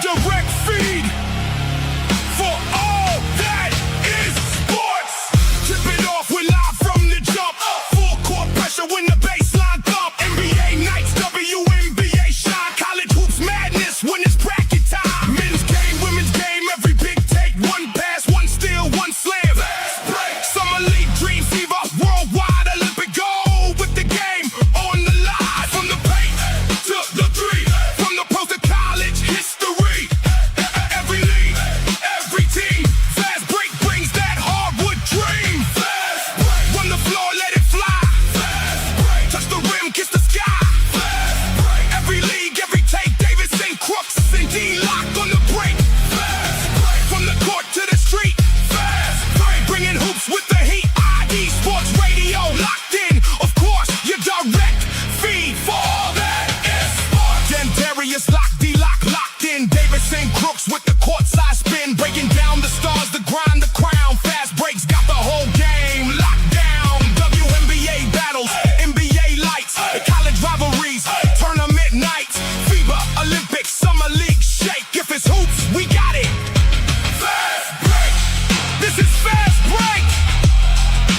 direct feed for all that is sports. Tip it off, we're live from the jump. Full court pressure when the baseline thump. NBA nights, WNBA shine. College hoops madness when it's bracket time. Men's game, women's game, every big take. One pass, one steal, one slam. Summer league dream fever, worldwide Olympic gold with the game on the line. From the paint to the three, from the post to college history. Every league, every team, fast break brings that hardwood dream. Fast break, run the floor, let it fly. Fast break, touch the rim, kiss the sky. Fast break, every league, every take, Davidson, Crooks, and Locke on the break. Fast break, from the court to the street. Fast break, bringing hoops with the heat. ID Sports Radio, locked in. Of course, your direct feed for all that is sports. Dentarius, Locke, locked in. Davidson, Crooks with the courtside spin. Breaking down the stars, the grind, the crown. Fast breaks, got the whole game locked down. WNBA battles, NBA lights, college rivalries, tournament nights. FIBA, Olympics, Summer League shake. If it's hoops, we got it. Fast break. This is Fast Break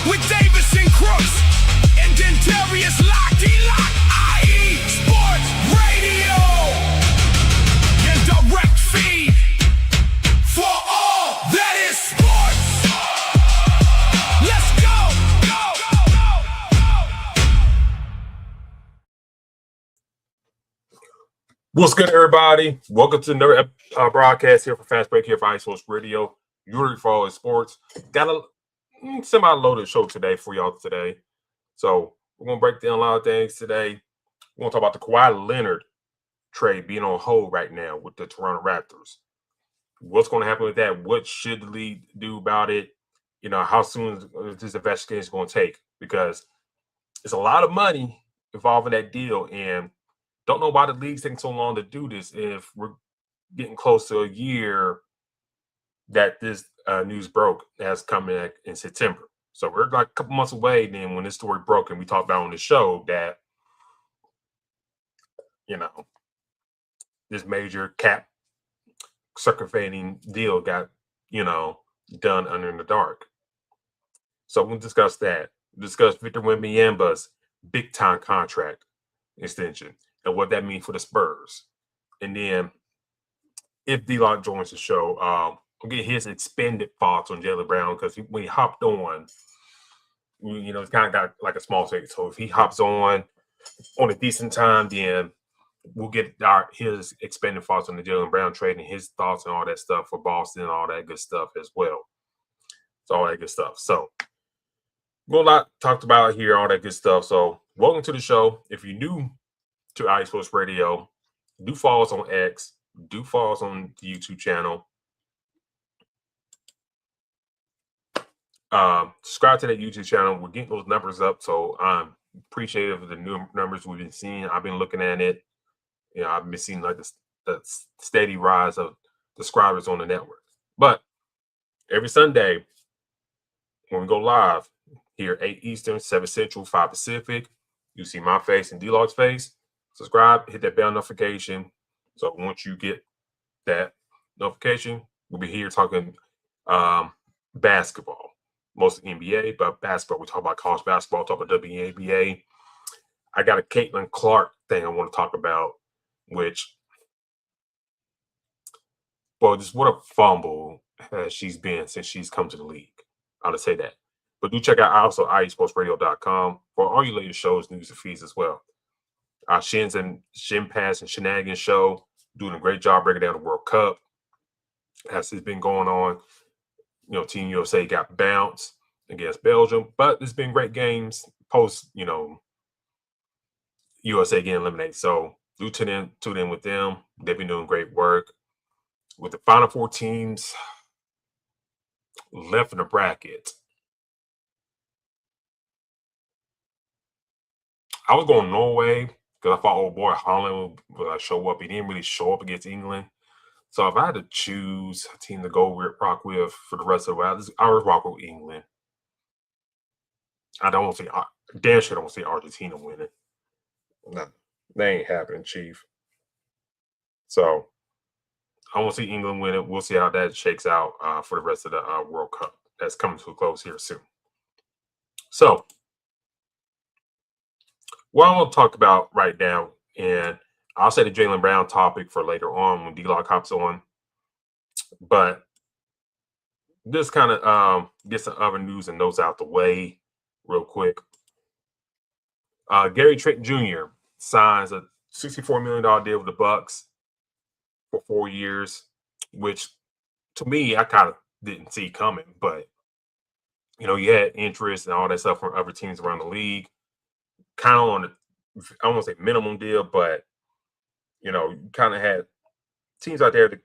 with Davidson, Crooks, and Dentarius, Locke, i.e. Sports Radio. Your direct feed for all that is sports. Let's go. What's good, everybody? Welcome to another broadcast here for Fast Break here for iSports Sports Radio. You're for all sports. Got a semi-loaded show today for y'all today. So we're going to break down a lot of things today. We're going to talk about the Kawhi Leonard trade being on hold right now with the Toronto Raptors. What's going to happen with that? What should the league do about it? You know, how soon is this investigation going to take? Because it's a lot of money involved in that deal, and don't know why the league's taking so long to do this if we're getting close to a year that this news broke as coming in September. So we're like a couple months away then when this story broke, and we talked about on the show that, you know, this major cap circumventing deal got, you know, done under in the dark. So we'll discuss that. Discuss Victor Wembanyama's big time contract extension and what that means for the Spurs. And then if D-Lock joins the show, we'll get his expanded thoughts on Jaylen Brown, because when he hopped on, you know, it's kind of got like a small take. So if he hops on a decent time, then we'll get his expanded thoughts on the Jaylen Brown trade and his thoughts and all that stuff for Boston and all that good stuff as well. So all that good stuff. So we'll lot talked about here, all that good stuff. So welcome to the show. If you're new to iSports Sports Radio, do follow us on X, do follow us on the YouTube channel. Subscribe to that YouTube channel. We're getting those numbers up, so I'm appreciative of the new numbers we've been seeing. I've been looking at it. You know, I've been seeing like the steady rise of subscribers on the network. But every Sunday when we go live here, 8 Eastern, 7 Central, 5 Pacific, you see my face and D-Log's face. Subscribe, hit that bell notification. So once you get that notification, we'll be here talking basketball. Mostly NBA, but basketball. We talk about college basketball, talk about WNBA. I got a Caitlin Clark thing I want to talk about, which, well, just what a fumble she's been since she's come to the league. I'll just say that. But do check out also iSportsRadio.com for all your latest shows, news, and feeds as well. Shin Pass and Shenanigans show, doing a great job breaking down the World Cup as it's been going on. You know, Team USA got bounced against Belgium, but it's been great games post, you know, USA getting eliminated. So do tune in with them. They've been doing great work. With the Final Four teams left in the bracket, I was going Norway because I thought, oh boy, Holland would show up. He didn't really show up against England. So if I had to choose a team to go rock with for the rest of the way, I would rock with England. I don't see, damn sure don't see Argentina winning. No, they ain't happening, Chief. So I want to see England win it. We'll see how that shakes out for the rest of the World Cup that's coming to a close here soon. So, what I want to talk about right now, and I'll say the Jaylen Brown topic for later on when D-Lock hops on, but this kind of get some other news and notes out the way real quick. Gary Trent Jr. signs a $64 million deal with the Bucks for 4 years, which to me, I kind of didn't see coming, but you had interest and all that stuff from other teams around the league, kind of on I won't say minimum deal, but you kind of had teams out there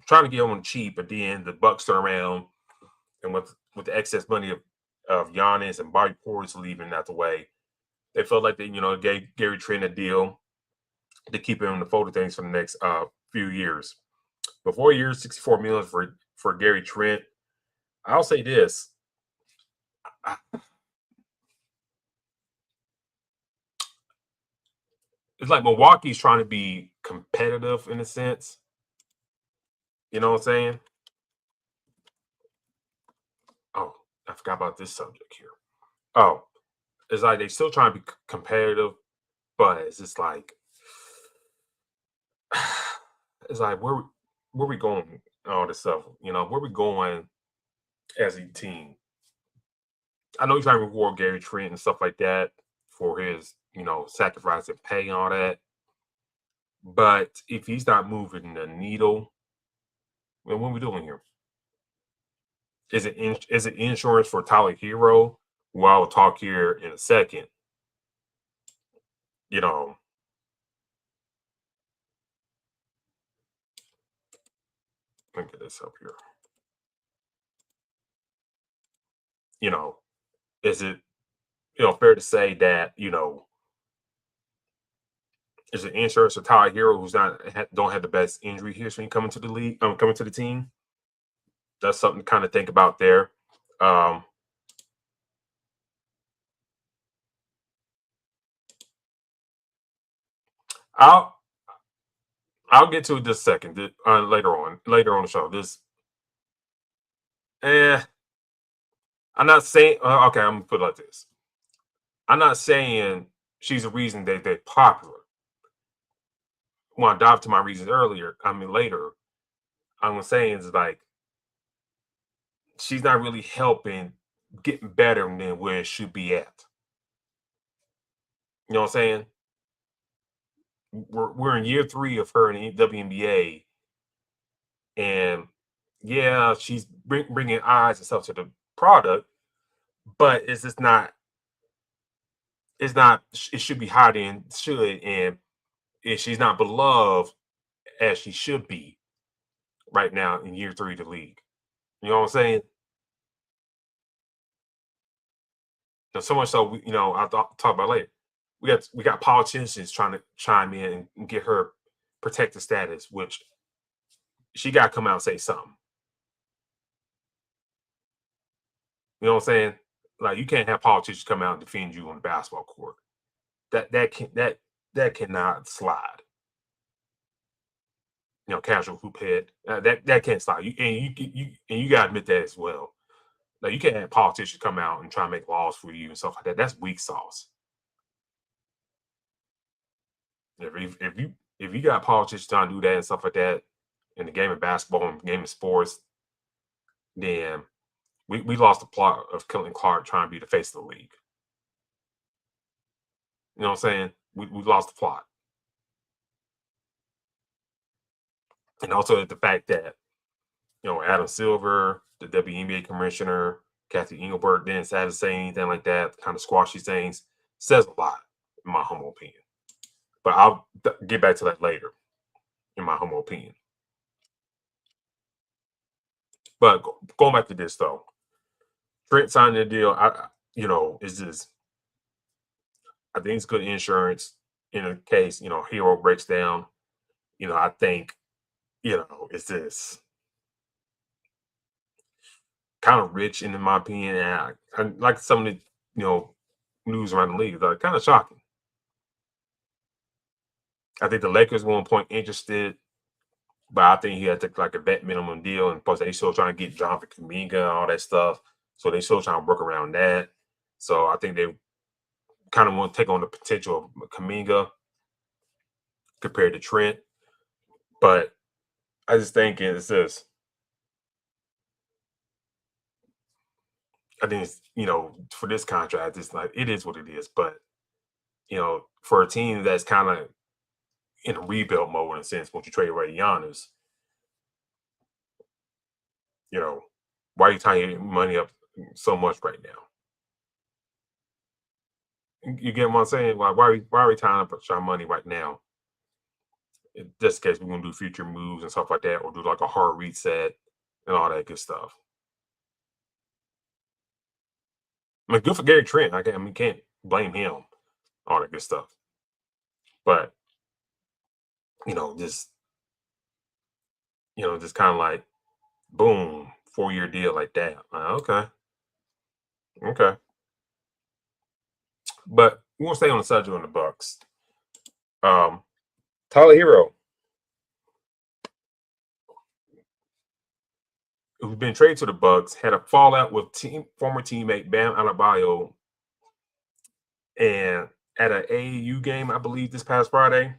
trying to get on cheap, but then the Bucks turn around and with the excess money of Giannis and Bobby Portis leaving out the way, they felt like they gave Gary Trent a deal to keep him in the fold of things for the next few years. But 4 years, $64 million for Gary Trent. I'll say this. It's like Milwaukee's trying to be competitive in a sense. You know what I'm saying? Oh, I forgot about this subject here. Oh, it's like they still trying to be competitive, but it's just like it's like where we going? All this stuff, where we going as a team? I know you're trying to reward Gary Trent and stuff like that for his, sacrifice and pay and all that. But if he's not moving the needle, then what are we doing here? Is it insurance for Tyler Hero, who I will talk here in a second? Let me get this up here. Is it fair to say that is it insurance for Tyler Hero, who's don't have the best injury history coming to the league, coming to the team? That's something to kind of think about there. I'll get to it this second. Later on the show. I'm not saying. Okay, I'm gonna put it like this. I'm not saying she's a reason that they're popular. When I dive to my reasons later, I'm saying is like she's not really helping getting better than where it should be at. You know what I'm saying? We're in year 3 of her in the WNBA, and yeah, she's bringing eyes and stuff to the product, but it's just not. It's not. It should be higher than it should, and if she's not beloved as she should be right now in year 3 of the league. You know what I'm saying? So much so, I'll talk about later. We got politicians trying to chime in and get her protected status, which she got to come out and say something. You know what I'm saying? Like you can't have politicians come out and defend you on the basketball court. That cannot slide. Casual hoop head. That can't slide. You gotta admit that as well. Like you can't have politicians come out and try to make laws for you and stuff like that. That's weak sauce. If you got politicians trying to do that and stuff like that in the game of basketball and game of sports, then we lost the plot of Caitlin Clark trying to be the face of the league. You know what I'm saying? We lost the plot. And also the fact that, Adam Silver, the WNBA commissioner, Kathy Engelbert didn't have to say anything like that, kind of squash these things, says a lot, in my humble opinion. But I'll get back to that later, in my humble opinion. But going back to this, though, Trent signed the deal. I think it's good insurance in a case, Hero breaks down. I think, it's this kind of rich in my opinion. And I like some of the, news around the league, they're kind of shocking. I think the Lakers 1 point interested. but I think he had to take like a vet minimum deal, and plus they still trying to get Jonathan Kuminga and all that stuff. So they still trying to work around that. So I think they kind of want to take on the potential of Kuminga compared to Trent. But I just think it's this. I think it's, for this contract, it's like it is what it is. But for a team that's kind of in a rebuild mode in a sense, once you trade away Giannis, why are you tying your money up so much right now? You get what I'm saying? Why are we tying up our money right now? Just in case we're gonna do future moves and stuff like that, or do like a hard reset and all that good stuff. I mean, good for Gary Trent. Can't blame him, all that good stuff. But just just kind of like boom, 4-year deal like that. Okay, okay. But we want to stay on the subject on the Bucks. Tyler Hero, who's been traded to the Bucks, had a fallout with former teammate Bam Adebayo, and at an AAU game, I believe, this past Friday.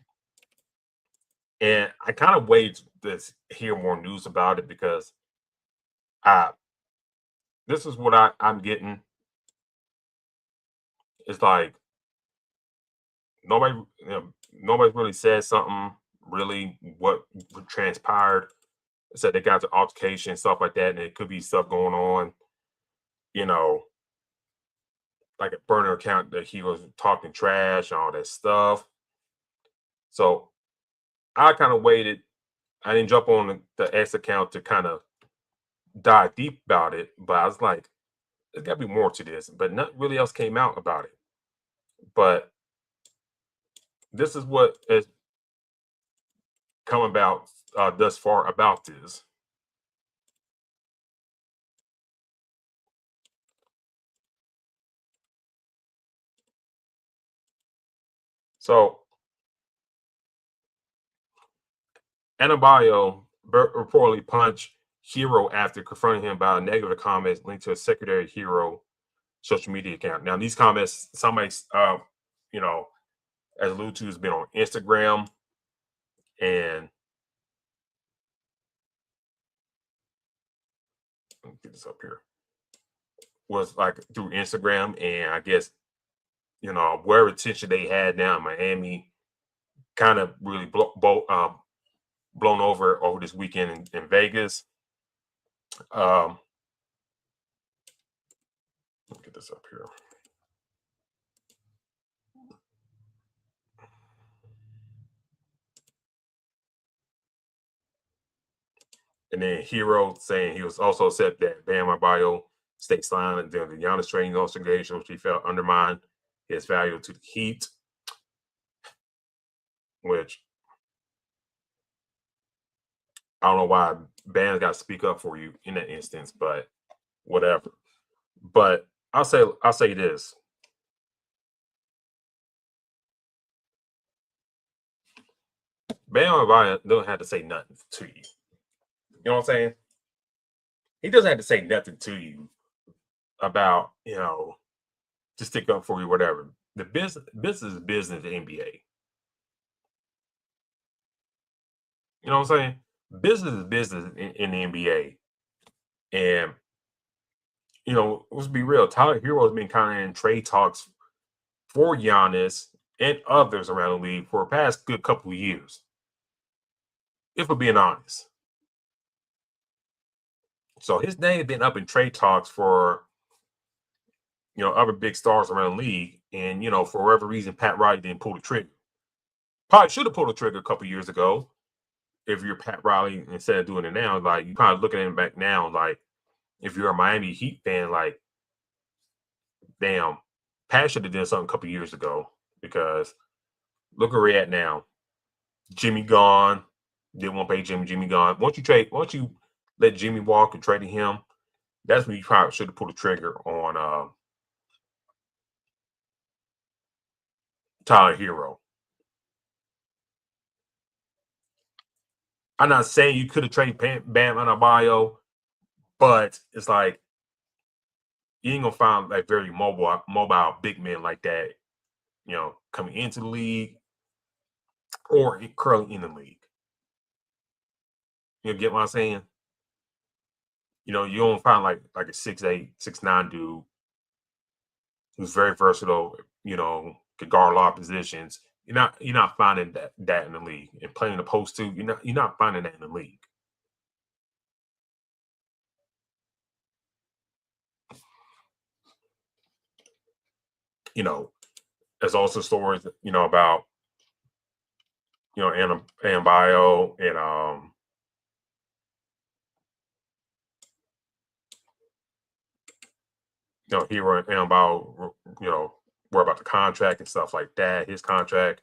And I kind of wait to hear more news about it because this is what I'm getting. It's like nobody, nobody's really said something really what transpired. Said they got the altercation stuff like that, and it could be stuff going on. You know, like a burner account that he was talking trash and all that stuff. So I kind of waited. I didn't jump on the X account to kind of dive deep about it, but I was like, there's got to be more to this. But nothing really else came out about it. But this is what has come about thus far about this. So Adebayo reportedly punched Hero after confronting him about a negative comment linked to a secondary Hero social media account. Now, these comments, somebody, as alluded to, has been on Instagram, and let me get this up here. Was like through Instagram, and I guess whatever attention they had down in Miami, kind of really blown over this weekend in Vegas. Let me get this up here. And then Hero saying he was also upset that Bam Adebayo stayed silent during the Giannis training investigation, which he felt undermined his value to the Heat. Which I don't know why Bam's got to speak up for you in that instance, but whatever. But I'll say this. Bam Adebayo don't have to say nothing to you. You know what I'm saying? He doesn't have to say nothing to you about, to stick up for you, whatever. The business is business in the NBA. You know what I'm saying? Business is business in the NBA. And, let's be real. Tyler Hero has been kind of in trade talks for Giannis and others around the league for the past good couple of years. If we're being honest. So his name has been up in trade talks for, other big stars around the league. And, for whatever reason, Pat Riley didn't pull the trigger. Probably should have pulled the trigger a couple years ago. If you're Pat Riley, instead of doing it now, like you kind of looking at him back now, like if you're a Miami Heat fan, like, damn, Pat should have done something a couple years ago because look where we're at now. Jimmy gone. Didn't want to pay Jimmy gone. Once you let Jimmy walk and trade him, that's when you probably should have pulled the trigger on Tyler Hero. I'm not saying you could have traded Bam Adebayo, but it's like you ain't gonna find like very mobile big men like that, coming into the league or currently in the league. You get what I'm saying? You don't find like a 6'8", 6'9" dude who's very versatile, could guard a lot of positions. You're not finding that in the league. And playing the post too, you're not finding that in the league. There's also stories, about Adebayo and Hero and Adebayo, worry about the contract and stuff like that, his contract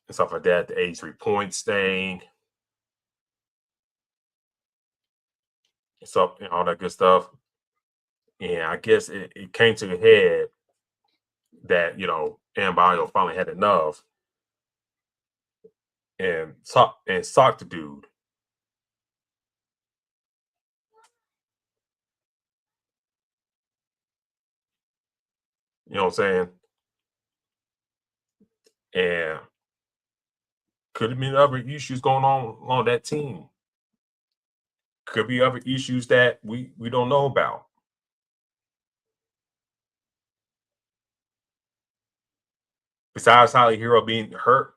and stuff like that, the 83 points thing, and stuff, and all that good stuff. And I guess it came to the head that Adebayo finally had enough and socked the dude. You know what I'm saying? And could have been other issues going on that team. Could be other issues that we don't know about. Besides Tyler Hero being hurt,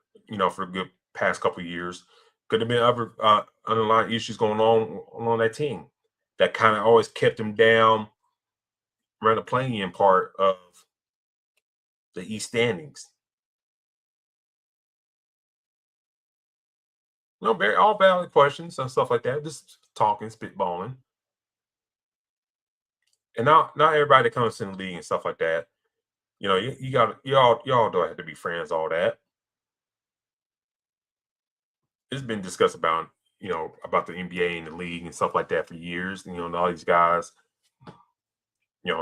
for a good past couple of years, could have been other underlying issues going on that team that kind of always kept him down around the playing part of the East standings. Very all valid questions and stuff like that. Just talking, spitballing. And not everybody that comes in the league and stuff like that. You got y'all don't have to be friends, all that. It's been discussed about, about the NBA and the league and stuff like that for years. And all these guys,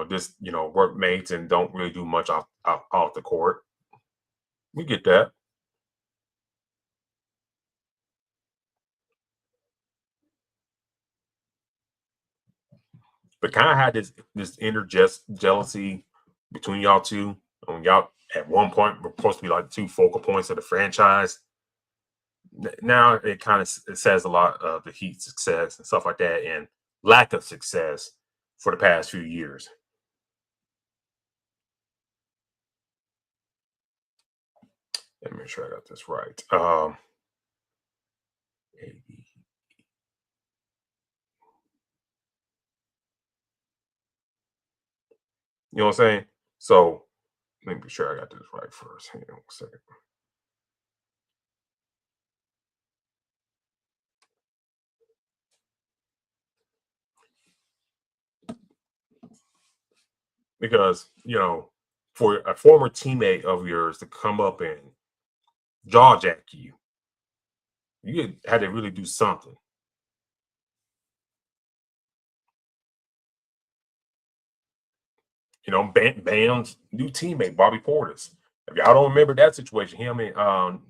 just, workmates and don't really do much off the court. We get that. But kind of had this inner jealousy between y'all two. Y'all at one point were supposed to be like two focal points of the franchise. Now it kind of says a lot of the Heat's success and stuff like that, and lack of success for the past few years. Let me make sure I got this right. You know what I'm saying? So let me be sure I got this right first. Hang on a second. Because, for a former teammate of yours to come up and jaw jack you had to really do something. Bam's new teammate, Bobby Portis. If y'all don't remember that situation, him and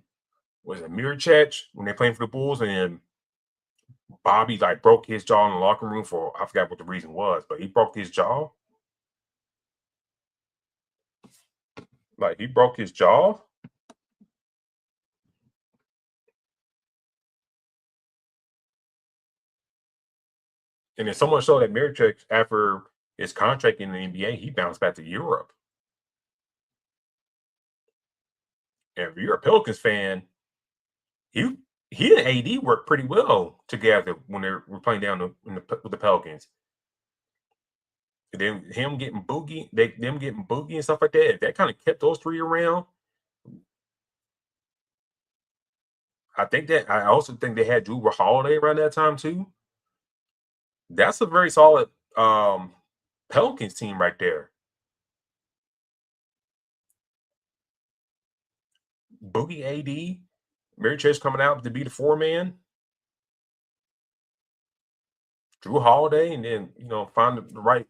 was it Miracek when they playing for the Bulls, and Bobby like broke his jaw in the locker room for, I forgot what the reason was, but he broke his jaw. Like he broke his jaw. And then someone showed that Miracek, after his contract in the NBA, he bounced back to Europe. And if you're a Pelicans fan, he and AD worked pretty well together when they were playing down with the Pelicans. And then them getting Boogie and stuff like that. If that kind of kept those three around, I also think they had Drew Holiday around that time too. That's a very solid Pelicans team right there. Boogie, AD, Miracek coming out to be the 4-man. Drew Holiday, and then find the right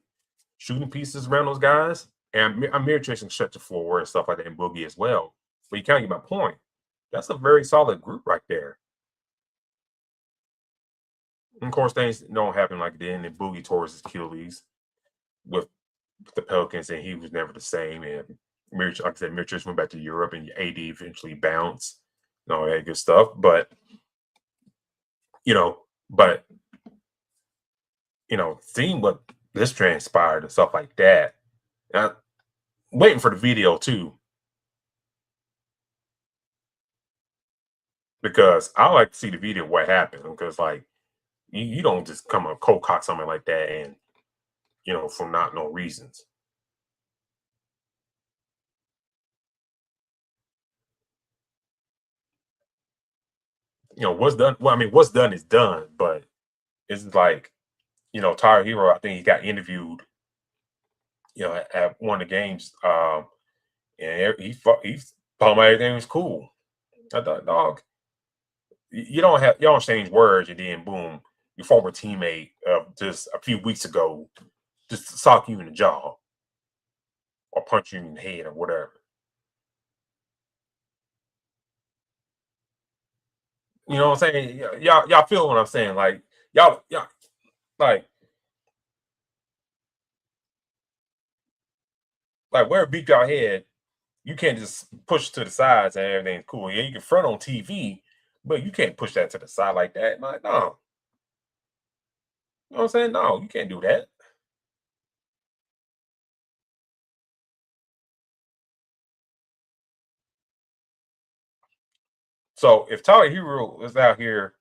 shooting pieces around those guys. And Miracek can shut the floor and stuff like that, and Boogie as well. But you kind of get my point. That's a very solid group right there. And of course, things don't happen like then. And Boogie tore his Achilles with the Pelicans, and he was never the same. And Mitch, like I said, Mitchell went back to Europe, and AD eventually bounced and all that good stuff. But you know, but seeing what this transpired and stuff like that, uh, waiting for the video too, because I like to see the video of what happened. Because like you don't just come and cold cock something like that, and for not no reasons. What's done. Well, I mean, what's done is done, but it's like Tyler Hero. I think he got interviewed, at one of the games, and he told me everything was cool. I thought, dog, you don't exchange words, and then boom, your former teammate just a few weeks ago just sock you in the jaw or punch you in the head or whatever. You know what I'm saying? Y'all feel what I'm saying? Like y'all like where beat y'all head, you can't just push to the sides and everything's cool. Yeah, you can front on TV, but you can't push that to the side like that. Like, no. You know what I'm saying? No, you can't do that. So if Tyler Hero is out here,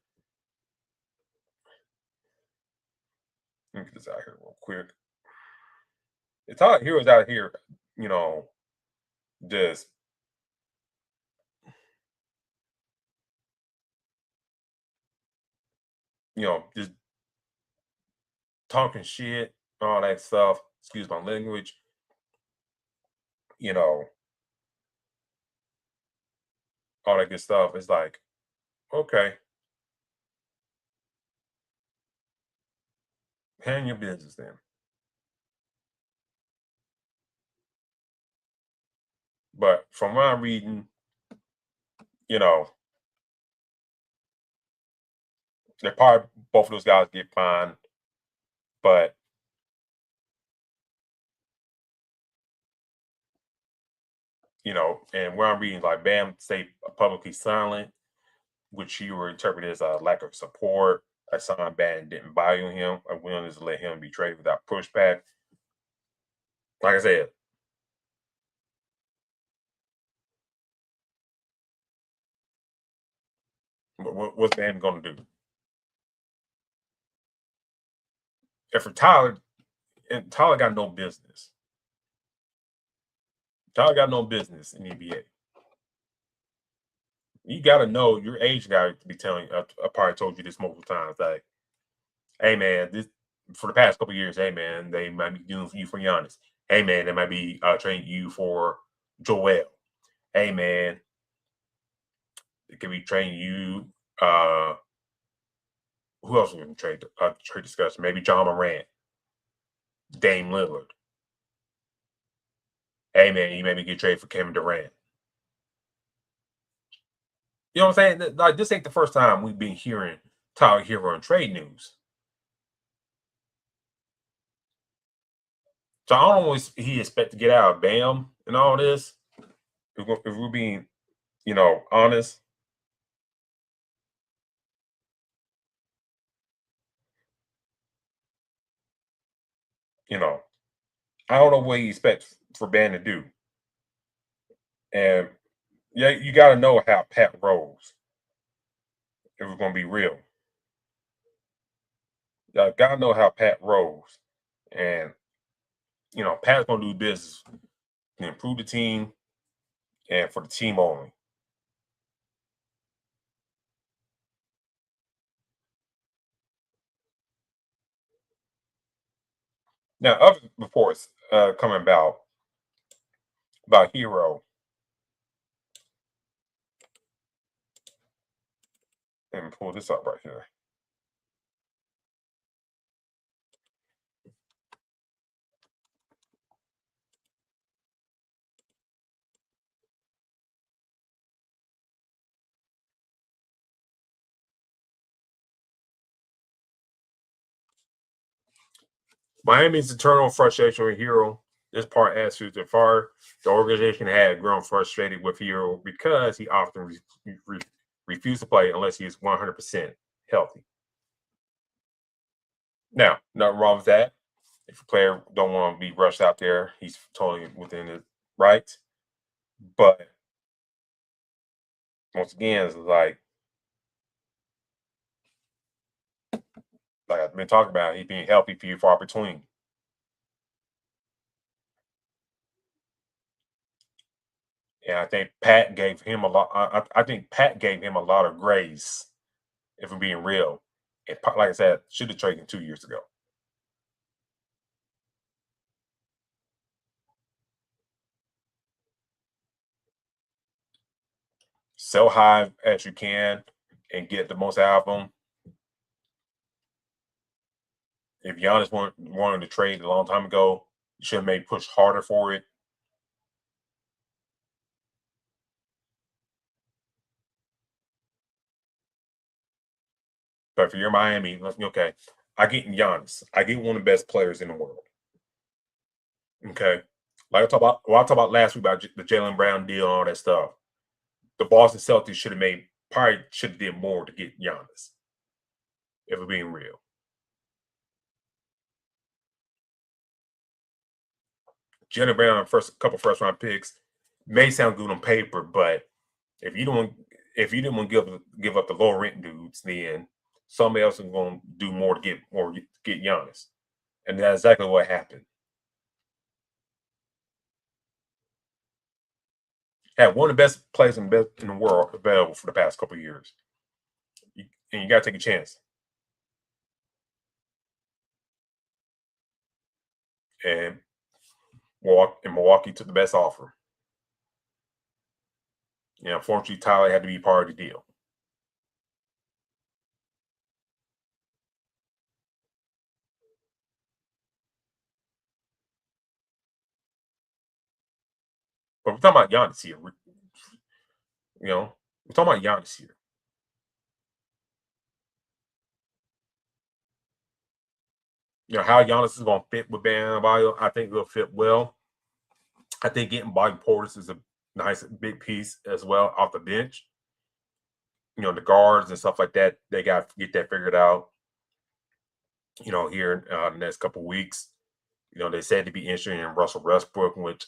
let me get this out here real quick. If Tyler Hero's out here, you know, just just talking shit, all that stuff, excuse my language, you know, all that good stuff. It's like, okay, handle your business then. But from what I'm reading, you know, they probably both of those guys get fined, but and where I'm reading, like Bam stayed publicly silent, which you were interpreted as a lack of support. A sign Bam didn't value him, a willingness to let him be traded without pushback. Like I said, what's Bam going to do? And for Tyler, and Tyler got no business. Tyler got no business in the NBA. You got to know your age guy to be telling. I probably told you this multiple times. Like, hey man, this for the past couple years. Hey man, they might be doing for you for Giannis. Hey man, they might be trading you for Joel. Hey man, it could be trading you. Who else we can trade discussion? Maybe John Morant, Dame Lillard. Hey man, you maybe get traded for Kevin Durant. You know what I'm saying? Like this ain't the first time we've been hearing Tyler Hero in trade news. So I don't know what he expect to get out of Bam and all this. If we're being, honest, you know, I don't know what he expects for Bam to do. And yeah, you got to know how Pat rolls. If we're gonna be real, you got to know how Pat rolls. And Pat's gonna do business to improve the team and for the team only. Now, other reports coming about Hero. Let me pull this up right here. Miami's internal frustration with Hero. This part adds to the far the organization had grown frustrated with Hero because he often refused to play unless he is 100% healthy. Now, nothing wrong with that. If a player don't want to be rushed out there, he's totally within his rights. But once again, it's like I've been talking about, he being healthy, few far between. And I think Pat gave him a lot. I think Pat gave him a lot of grace, if I'm being real. And like I said, should have traded him 2 years ago. Sell high as you can and get the most out of them. If Giannis wanted to trade a long time ago, you should have maybe pushed harder for it. But for your Miami, okay, I get Giannis. I get one of the best players in the world. Okay, like I talked about last week about the Jaylen Brown deal and all that stuff. The Boston Celtics probably should have did more to get Giannis. If we're being real, Jaylen Brown first round picks may sound good on paper, but if you don't if you didn't want to give up the low rent dudes, then somebody else is going to do more to get Giannis, and that's exactly what happened. Had one of the best players in the world available for the past couple of years, and you got to take a chance. And Milwaukee took the best offer. Unfortunately, Tyler had to be part of the deal. But we're talking about Giannis here. We're talking about Giannis here. How Giannis is going to fit with Bam Adebayo, I think he'll fit well. I think getting Bobby Portis is a nice big piece as well off the bench. The guards and stuff like that, they got to get that figured out. Here in the next couple of weeks. They said to be interested in Russell Westbrook, which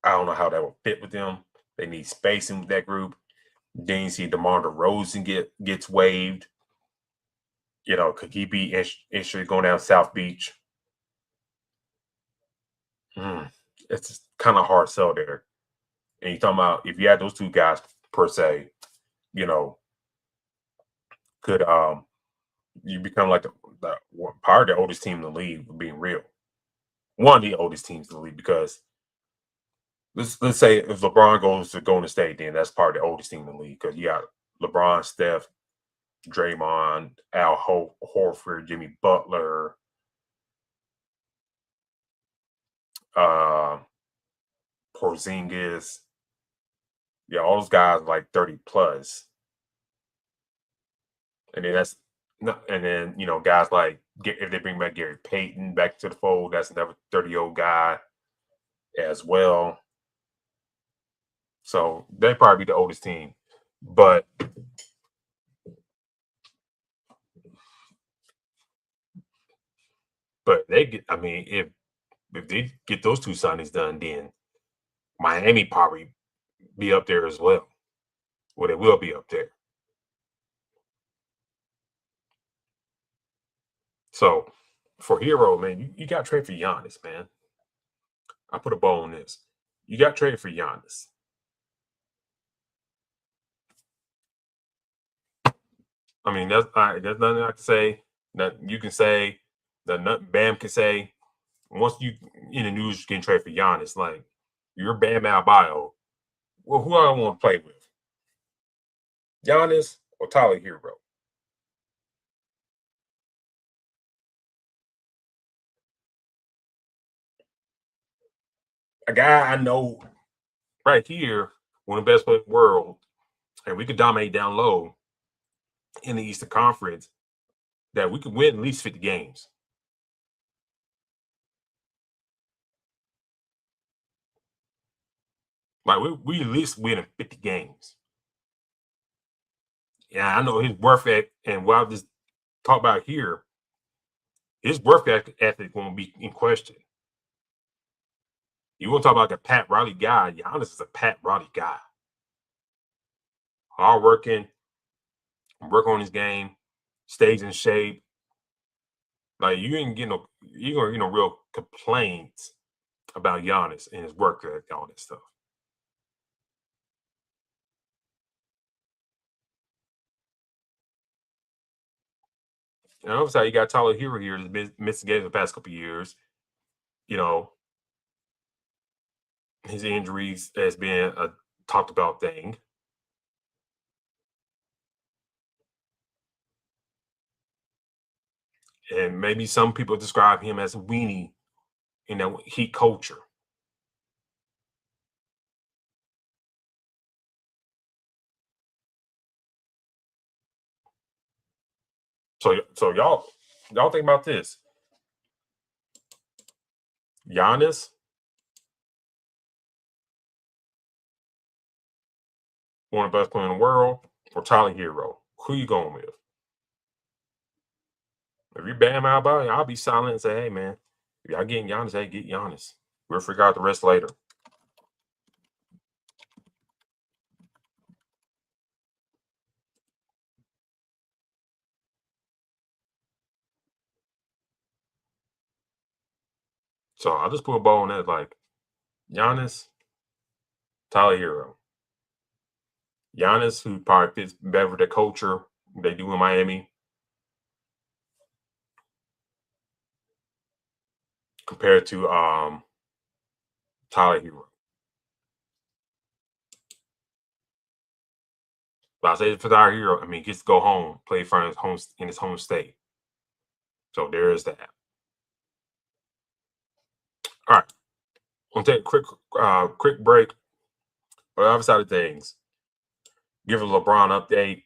I don't know how that will fit with them. They need spacing with that group. Then you see DeMar DeRozan gets waived. Could he be interested going down South Beach? It's kind of hard sell there. And you're talking about if you had those two guys per se, could you become like part of the oldest team in the league, being real. One of the oldest teams in the league, because let's say if LeBron goes to Golden State, then that's part of the oldest team in the league because you got LeBron, Steph, Draymond, Al Horford, Jimmy Butler, Porzingis. Yeah, all those guys like 30 plus. And then guys like if they bring back Gary Payton back to the fold, that's another 30-year-old guy as well. So they probably be the oldest team. But if they get those two signings done, then Miami probably be up there as well. Well, they will be up there. So for Hero, man, you got to trade for Giannis, man. I put a bow on this. You got to trade for Giannis. I mean, there's nothing I can say that you can say that nothing Bam can say. Once you in the news, you can trade for Giannis. Like you're Bam Adebayo. Well, who I want to play with? Giannis or Tyler Hero? A guy I know right here, one of the best players in the world, and we could dominate down low. in the Eastern Conference that we could win at least 50 games. Like we at least win 50 games. Yeah, I know his work ethic, and what I just talked about here, his work ethic won't be in question. You want to talk about like a Pat Riley guy? Giannis is a Pat Riley guy. Hard working, work on his game, stays in shape. Like you ain't getting no real complaints about Giannis and his work ethic, all that stuff. And obviously, you got Tyler Hero here that's been missed games the past couple of years. You know, his injuries has been a talked about thing. And maybe some people describe him as a weenie in that Heat culture. So y'all think about this. Giannis, one of the best players in the world, or Tyler Hero? Who you going with? If you bam out about it, I'll be silent and say, hey man, if y'all getting Giannis, hey, get Giannis. We'll figure out the rest later. So I'll just put a bow on that, like Giannis, Tyler Hero. Giannis, who probably fits better with the culture they do in Miami, compared to Tyler Hero. But I say for Tyler Hero, I mean, he gets to go home, play for his home state. So there is that. All right, we'll take a quick break. On the other side of things, give a LeBron update,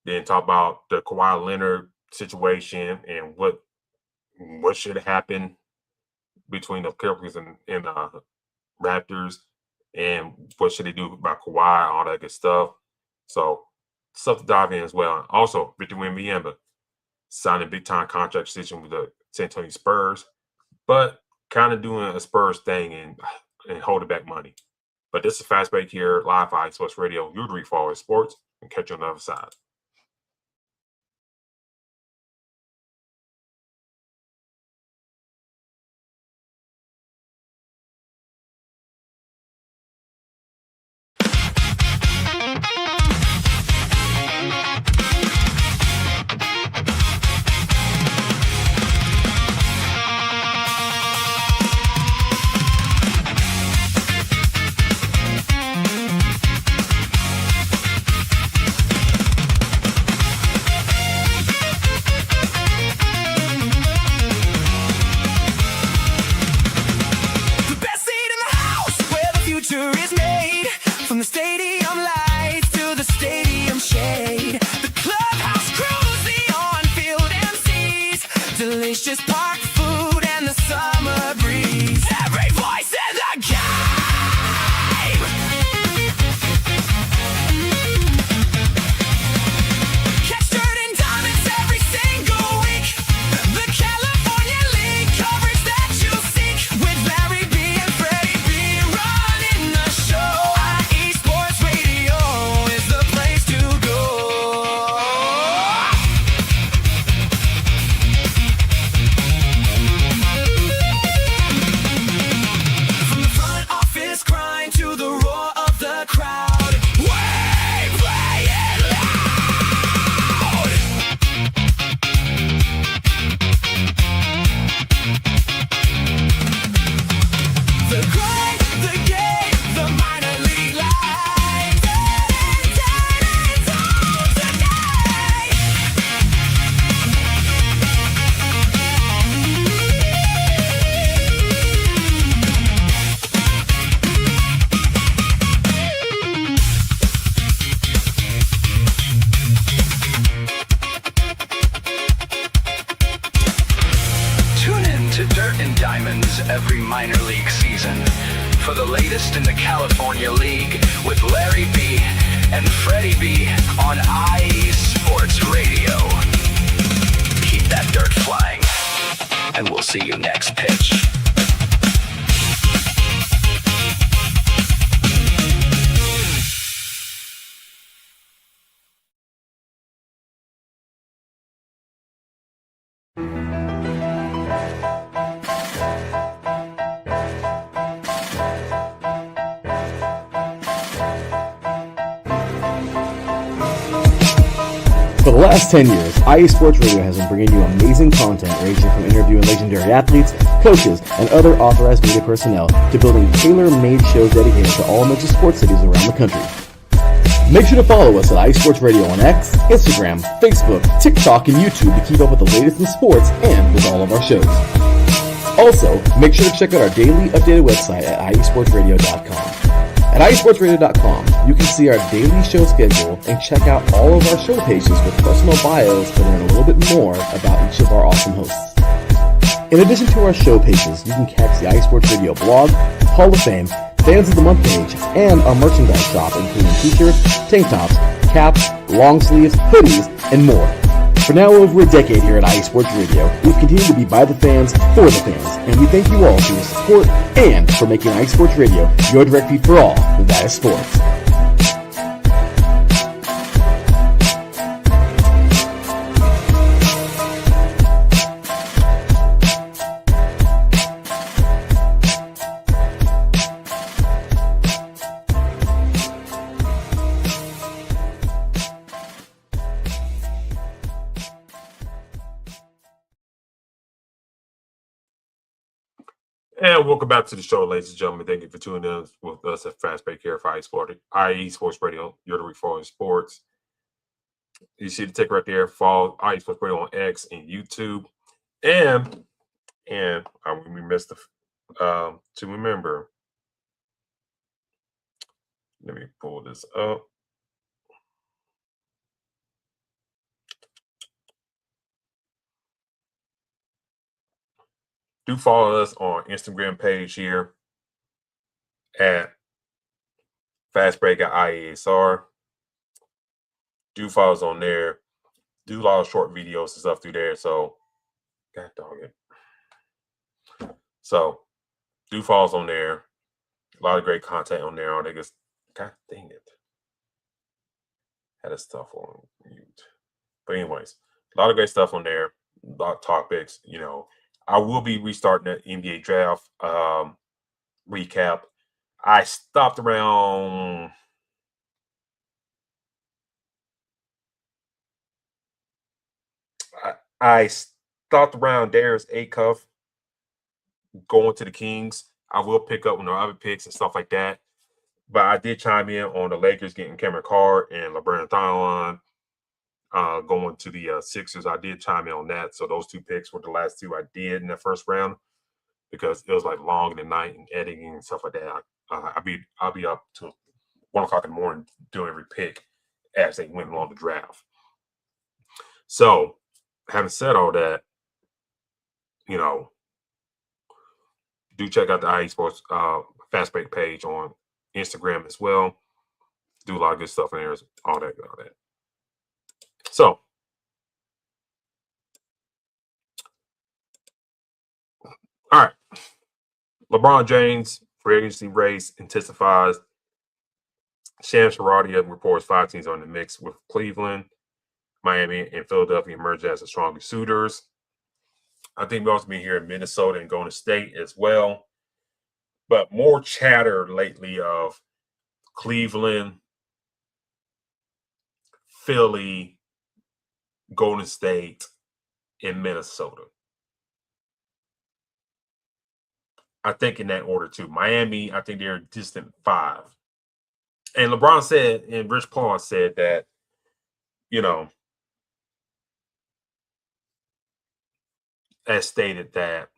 then talk about the Kawhi Leonard situation and what should happen between the Clippers and Raptors, and what should they do about Kawhi, all that good stuff. So stuff to dive in as well. Also, Victor Wembanyama signed a big time contract extension with the San Antonio Spurs, but kind of doing a Spurs thing and holding back money. But this is Fast Break here, live on Sports Radio, your dream for sports, and catch you on the other side. baby, on IE Sports Radio. Keep that dirt flying, and we'll see you next pitch. For the last 10 years, IE Sports Radio has been bringing you amazing content ranging from interviewing legendary athletes, coaches, and other authorized media personnel to building tailor-made shows dedicated to all major sports cities around the country. Make sure to follow us at IE Sports Radio on X, Instagram, Facebook, TikTok, and YouTube to keep up with the latest in sports and with all of our shows. Also, make sure to check out our daily updated website at iesportsradio.com. At iesportsradio.com, you can see our daily show schedule and check out all of our show pages with personal bios to learn a little bit more about each of our awesome hosts. In addition to our show pages, you can catch the iSports Radio blog, Hall of Fame, Fans of the Month page, and our merchandise shop including t-shirts, tank tops, caps, long sleeves, hoodies, and more. For now over a decade here at IE Sports Radio, we've continued to be by the fans, for the fans, and we thank you all for your support and for making IE Sports Radio your direct feed for all that is sports. And welcome back to the show, ladies and gentlemen. Thank you for tuning in with us at Fast Break here for IE Sports Radio. You're the referral in sports. You see the tick right there. Follow IE Sports Radio on X and YouTube. And we missed to remember. Let me pull this up. Do follow us on Instagram page here at Fast Break at IESR. Do follow us on there. Do a lot of short videos and stuff through there. So, God dog it. So, do follow us on there. A lot of great content on there. God dang it. Had this stuff on mute. But anyways, a lot of great stuff on there. A lot of topics, I will be restarting the NBA draft recap. I stopped around Darius Acuff going to the Kings. I will pick up other picks and stuff like that. But I did chime in on the Lakers getting Cameron Carr and LeBron going to the Sixers. I did chime in on that. So those two picks were the last two I did in the first round because it was like long in the night and editing and stuff like that. I'll be up to 1 o'clock in the morning doing every pick as they went along the draft. So having said all that, do check out the IE Sports Fast Break page on Instagram as well. Do a lot of good stuff in there, all that. So, all right. LeBron James free agency race intensifies. Shams Charania reports 5 teams are in the mix with Cleveland, Miami, and Philadelphia emerge as the strongest suitors. I think we've also been here in Minnesota and Golden State as well. But more chatter lately of Cleveland, Philly, Golden State, and Minnesota. I think in that order too. Miami, I think they're a distant 5. And LeBron said, and Rich Paul said that, as stated that,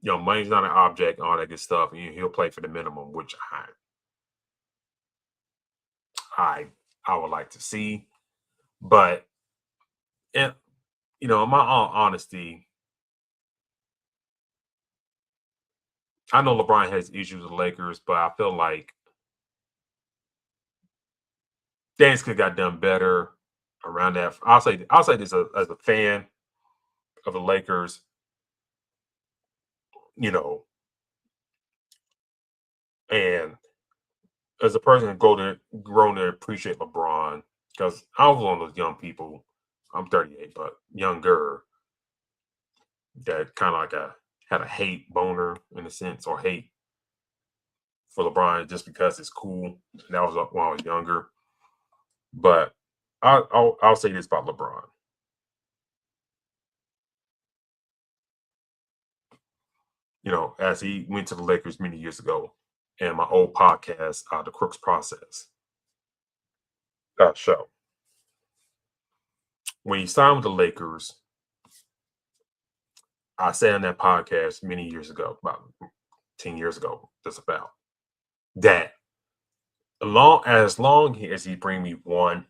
money's not an object, all that good stuff, and he'll play for the minimum, which I would like to see. But, in my all honesty, I know LeBron has issues with the Lakers, but I feel like Things could have got done better around that. I'll say this as a fan of the Lakers, you know, and as a person who grown to appreciate LeBron, because I was one of those young people. I'm 38, but younger, that kind of like had a hate boner in a sense, or hate for LeBron just because it's cool. That was when I was younger. But I'll say this about LeBron. You know, as he went to the Lakers many years ago, and my old podcast, the Crooks Process show, when he signed with the Lakers, I said on that podcast many years ago, about 10 years ago, just about that. As long as he bring me one,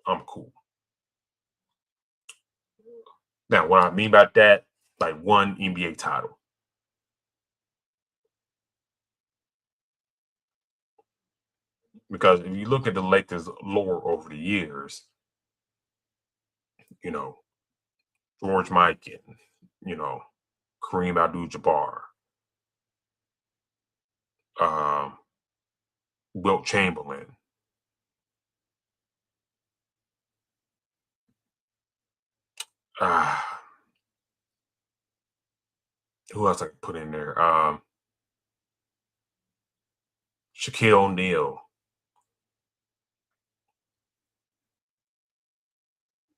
I'm cool. Now, what I mean by that, like one NBA title. Because if you look at the Lakers lore over the years, you know, George Mikan, you know, Kareem Abdul-Jabbar, um, Wilt Chamberlain, who else I could put in there? Shaquille O'Neal,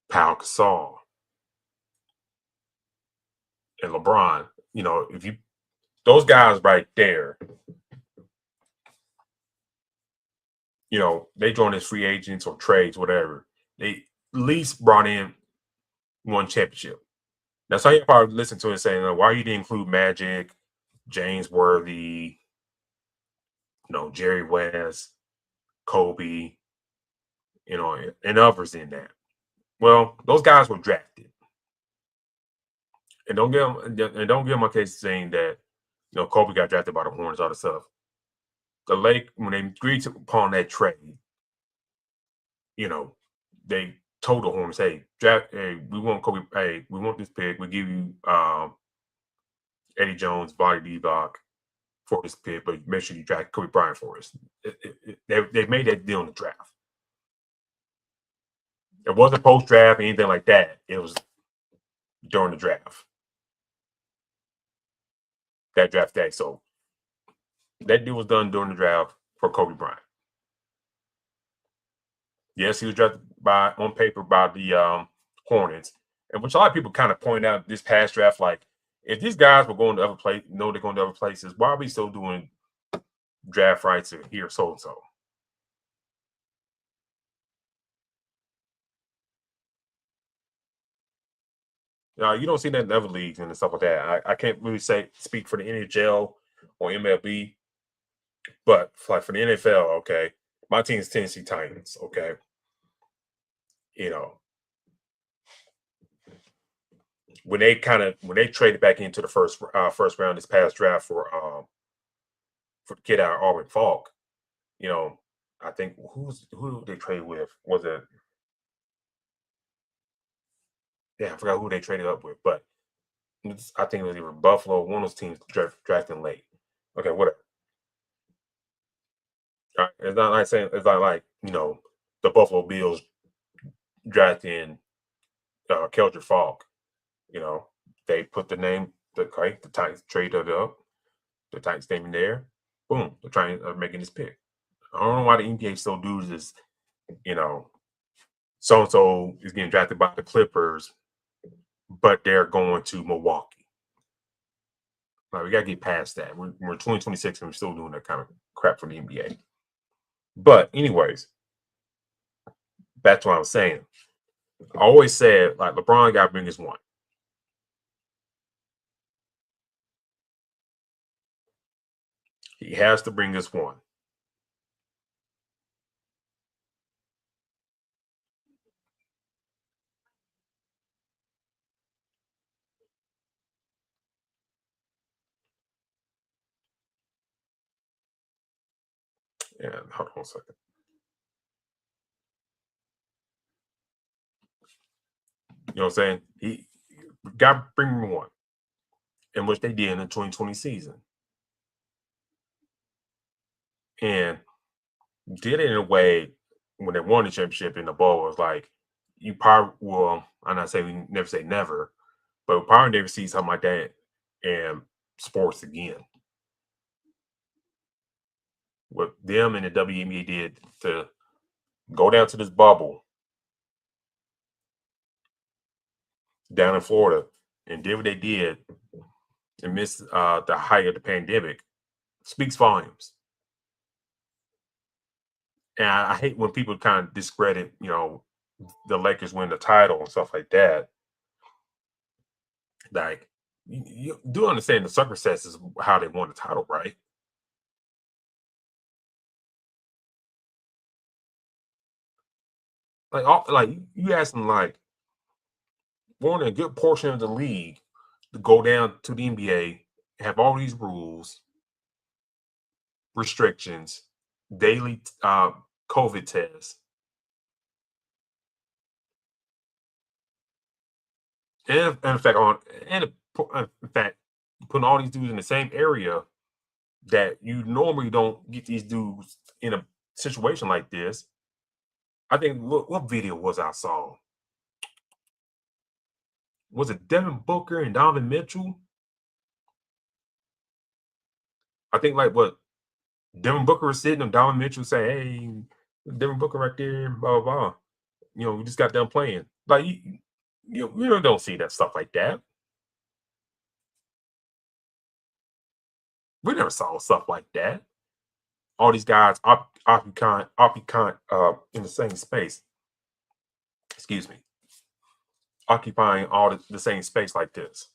Pau Gasol, and LeBron. You know, if you those guys right there, you know, they joined as free agents or trades, whatever. They at least brought in one championship. Now, some of you probably listen to it saying, why you didn't include Magic, James Worthy, you know, Jerry West, Kobe, you know, and others in that. Well, those guys were drafted. And don't give them a case saying that, you know, Kobe got drafted by the Hornets, all the stuff. The Lake, when they agreed upon that trade, you know, they told the Hornets, hey, we want Kobe, hey, we want this pick. We give you Eddie Jones, Bobby Divac for this pick, but make sure you draft Kobe Bryant for us. They made that deal in the draft. It wasn't post-draft, anything like that. It was during the draft. That draft day. So that deal was done during the draft for Kobe Bryant. Yes, he was drafted on paper by the Hornets, and which a lot of people kind of point out this past draft, like if these guys were going to other places, they're going to other places, why are we still doing draft rights here, so and so? You don't see that in other leagues and stuff like that. I can't really speak for the NHL or MLB, but like for the NFL, okay, my team is Tennessee Titans, okay. You know, when they traded back into the first round this past draft for the kid out of Auburn, Falk, you know, I think who they trade with? Was it? Yeah, I forgot who they traded up with, but I think it was either Buffalo, one of those teams drafting late. Okay, whatever. It's not like saying it's not like, you know, the Buffalo Bills drafting Keldrick Falk. You know, they put the Titans traded up, the Titans name in there. Boom, they're trying making this pick. I don't know why the NBA still do this. You know, so and so is getting drafted by the Clippers, but they're going to Milwaukee. Like, we gotta get past that. We're 2026 and we're still doing that kind of crap for the NBA. But anyways, back to what I was saying. I always said like LeBron got to bring his one. He has to bring us one. Yeah, hold on a second. know what I'm saying? He got bring one, in which they did in the 2020 season. And did it in a way when they won the championship in the bowl, was like, you probably, well, I'm not saying we never say never, but we probably never see something like that in sports again. What them and the WNBA did to go down to this bubble down in Florida and did what they did and missed the height of the pandemic speaks volumes. And I hate when people kind of discredit, you know, the Lakers win the title and stuff like that. Like, you do understand the circumstances how they won the title, right? Like you ask them, like, wanting a good portion of the league to go down to the NBA, have all these rules, restrictions, daily COVID tests, and in fact, putting all these dudes in the same area that you normally don't get these dudes in a situation like this. I think what video was I saw? Was it Devin Booker and Donovan Mitchell? I think like what Devin Booker was sitting and Donovan Mitchell say, "Hey, Devin Booker right there, blah blah blah." You know, we just got done playing. Like you really don't see that stuff like that. We never saw stuff like that. All these guys occupying in the same space. Excuse me. Occupying all the same space like this.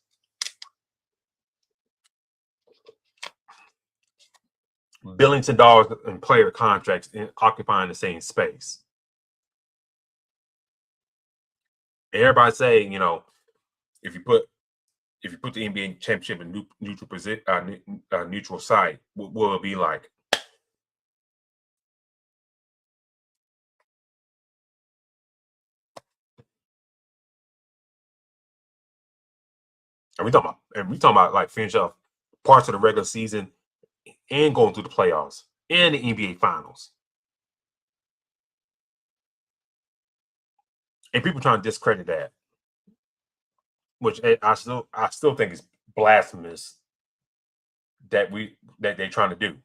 Billions of dollars in player contracts and occupying the same space. Everybody saying, you know, if you put the NBA championship in neutral site, what will it be like? And we talking about like finish off parts of the regular season and going through the playoffs and the NBA finals. And people trying to discredit that, which I still think is blasphemous that they're trying to do.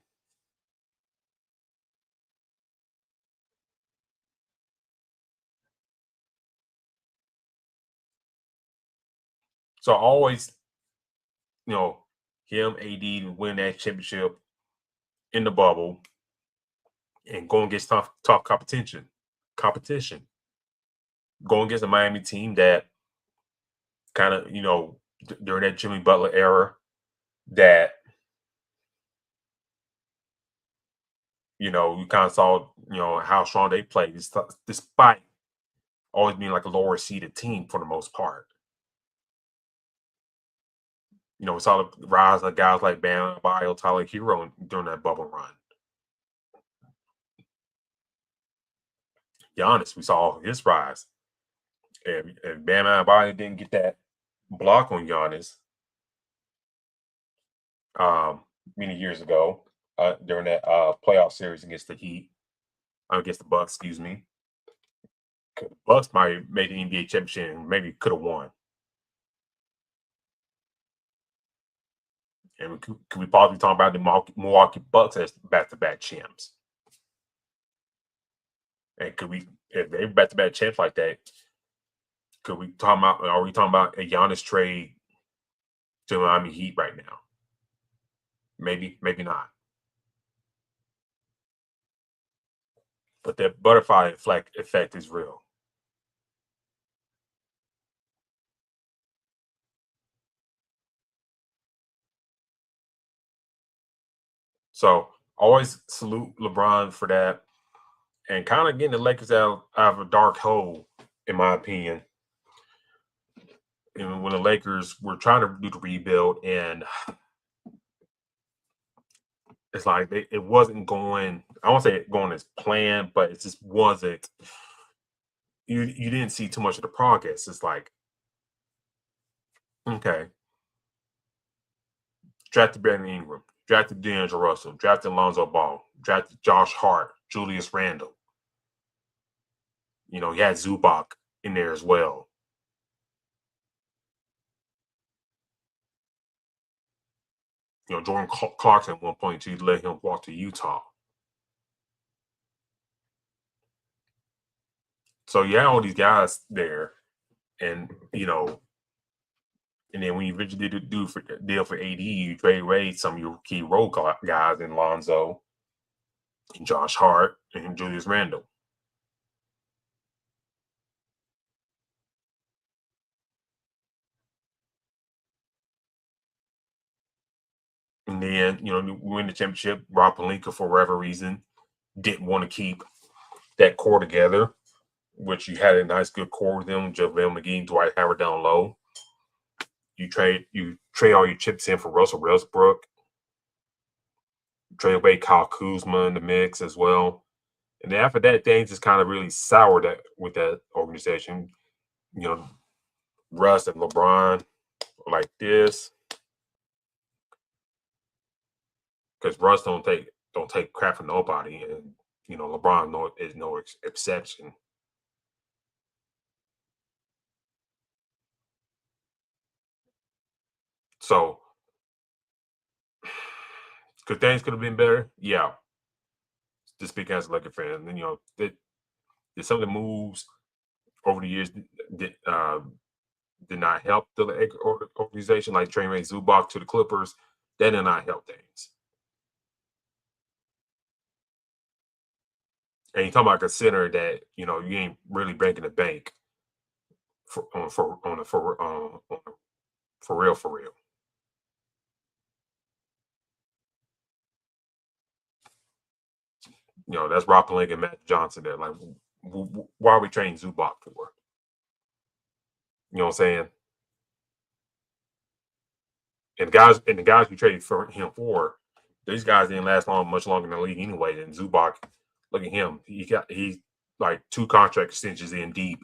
So I always, you know, him, AD, win that championship in the bubble and go against tough competition. Going against a Miami team that kind of, you know, during that Jimmy Butler era, that, you know, you kind of saw, you know, how strong they played, despite always being like a lower seeded team for the most part. You know, we saw the rise of guys like Bam Adebayo, Tyler Hero during that bubble run. Giannis, we saw his rise. And Bam Adebayo didn't get that block on Giannis many years ago during that playoff series against the Bucks, excuse me. The Bucks might have made the NBA championship and maybe could have won. And could we possibly talk about the Milwaukee Bucks as back-to-back champs? And if they're back-to-back champs like that, are we talking about a Giannis trade to the Miami Heat right now? Maybe not. But that butterfly effect is real. So always salute LeBron for that, and kind of getting the Lakers out of a dark hole, in my opinion. And when the Lakers were trying to do the rebuild, and it's like it wasn't going. I won't say it going as planned, but it just wasn't. You didn't see too much of the progress. It's like Okay. Drafted Brandon Ingram, drafted D'Angelo Russell, drafted Lonzo Ball, drafted Josh Hart, Julius Randle. You know, he had Zubac in there as well. You know, Jordan Clarkson at one point, to let him walk to Utah. So you had all these guys there, and you know, and then when you eventually did the deal for AD, you trade away some of your key role guys in Lonzo, and Josh Hart, and Julius Randle. And then, you know, we win the championship. Rob Pelinka, for whatever reason, didn't want to keep that core together, which you had a nice, good core with them. JaVale McGee, Dwight Howard down low. You trade all your chips in for Russell Westbrook. Trade away Kyle Kuzma in the mix as well. And then after that, things just kind of really soured with that organization. You know, Russ and LeBron like this, because Russ don't take crap from nobody, and you know LeBron is no exception. So, could things could have been better? Yeah. Just speaking as a Lakers fan, and you know, did some of the moves over the years did not help the organization, like trading Ray Zubac to the Clippers. That did not help things. And you talking about a center that you know you ain't really breaking the bank for real. You know, that's Rob Pelinka and Matt Johnson there. Like, why are we trading Zubac for? You know what I'm saying? And the guys we traded for him for, these guys didn't last much longer in the league anyway than Zubac. Look at him. He's like 2 contract extensions in deep,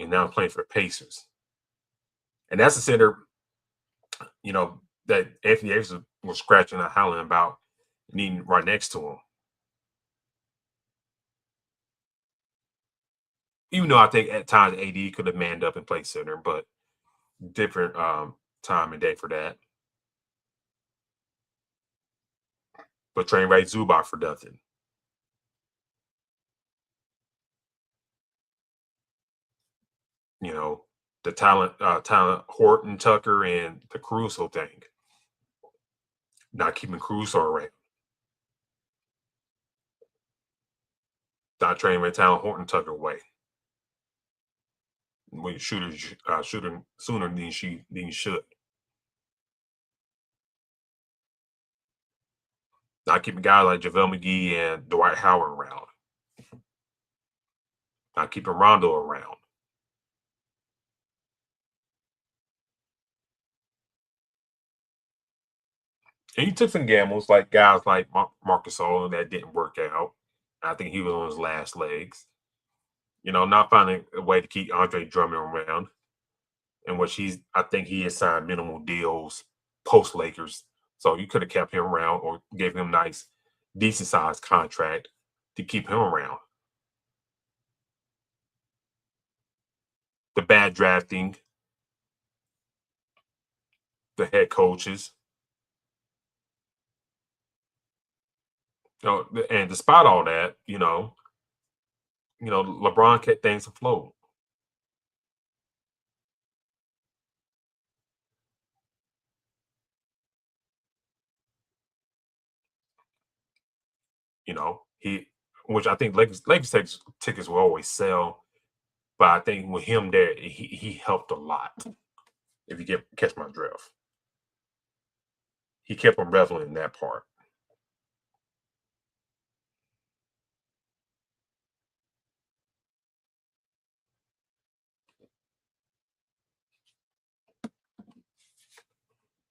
and now playing for the Pacers. And that's a center, you know, that Anthony Davis was scratching and howling about needing right next to him. Even though I think at times AD could have manned up and played center, but different time and day for that. But train right Zubac for nothing. You know, the talent Horton, Tucker, and the Caruso thing. Not keeping Caruso around. Not trading my talent Horton, Tucker away. When you shooting sooner than you should. Not keeping guys like JaVale McGee and Dwight Howard around. Not keeping Rondo around. And he took some gambles, like guys like Marcus Gasol that didn't work out. I think he was on his last legs. You know, not finding a way to keep Andre Drummond around, in which I think he has signed minimal deals post Lakers. So you could have kept him around or gave him a nice, decent sized contract to keep him around. The bad drafting, the head coaches. You know, and despite all that, LeBron kept things afloat. You know, which I think Lakers tickets will always sell, but I think with him there, he helped a lot. If you catch my drift, he kept him reveling in that part.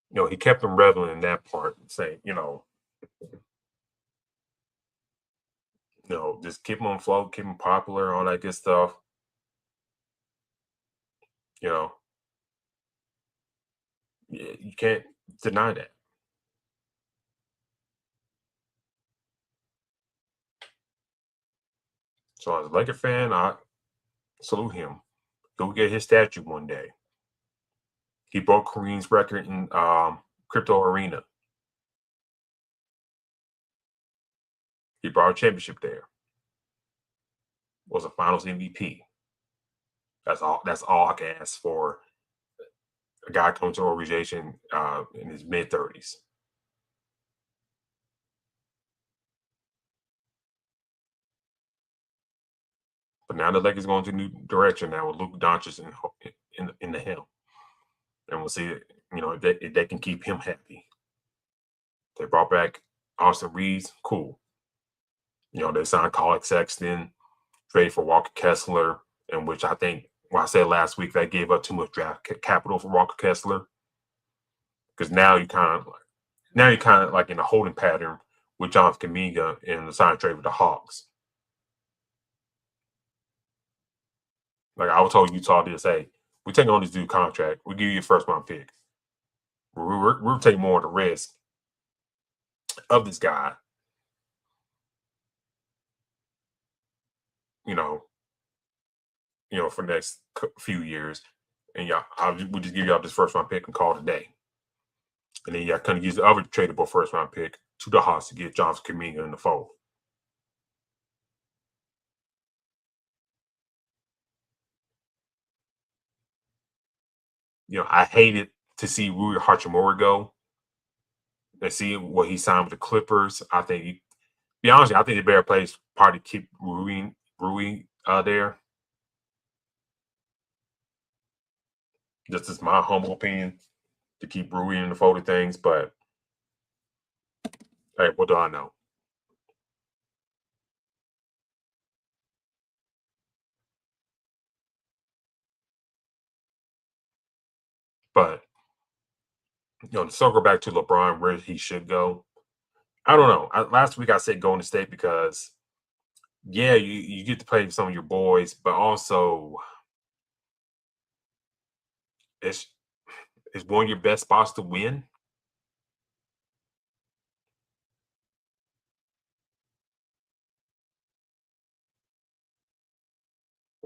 You know, he kept him reveling in that part, saying, just keep him afloat, keep him popular, all that good stuff. You know, You can't deny that. So as a Laker fan, I salute him. Go get his statue one day. He broke Kareem's record in crypto arena. He brought a championship there. Was a Finals MVP. That's all. That's all I can ask for. A guy coming to an organization in his mid-30s. But now the Lakers going to a new direction now with Luka Doncic in the helm, and we'll see. If they can keep him happy. They brought back Austin Reeves. Cool. They signed Colin Sexton, traded for Walker Kessler, in which I think, I said last week, they gave up too much draft capital for Walker Kessler. Because now you kind of like in a holding pattern with Jonathan Kuminga in the sign trade with the Hawks. Like I was told Utah this, hey, we're taking on this dude contract. We'll give you a first round pick. We're taking more of the risk of this guy. For the next few years. And we'll just give y'all this first round pick and call it a day. And then y'all kind of use the other tradable first round pick to the Hawks to get Jonathan Kuminga in the fold. I hated to see Rui Hachimura go. And see what he signed with the Clippers. I think, be honest, I think the better place probably keep Rui there. Just as my humble opinion, to keep Rui in the fold of things, but hey, what do I know? But to circle back to LeBron, where he should go, I don't know. Last week I said Golden State because, yeah, you get to play with some of your boys, but also it's one of your best spots to win.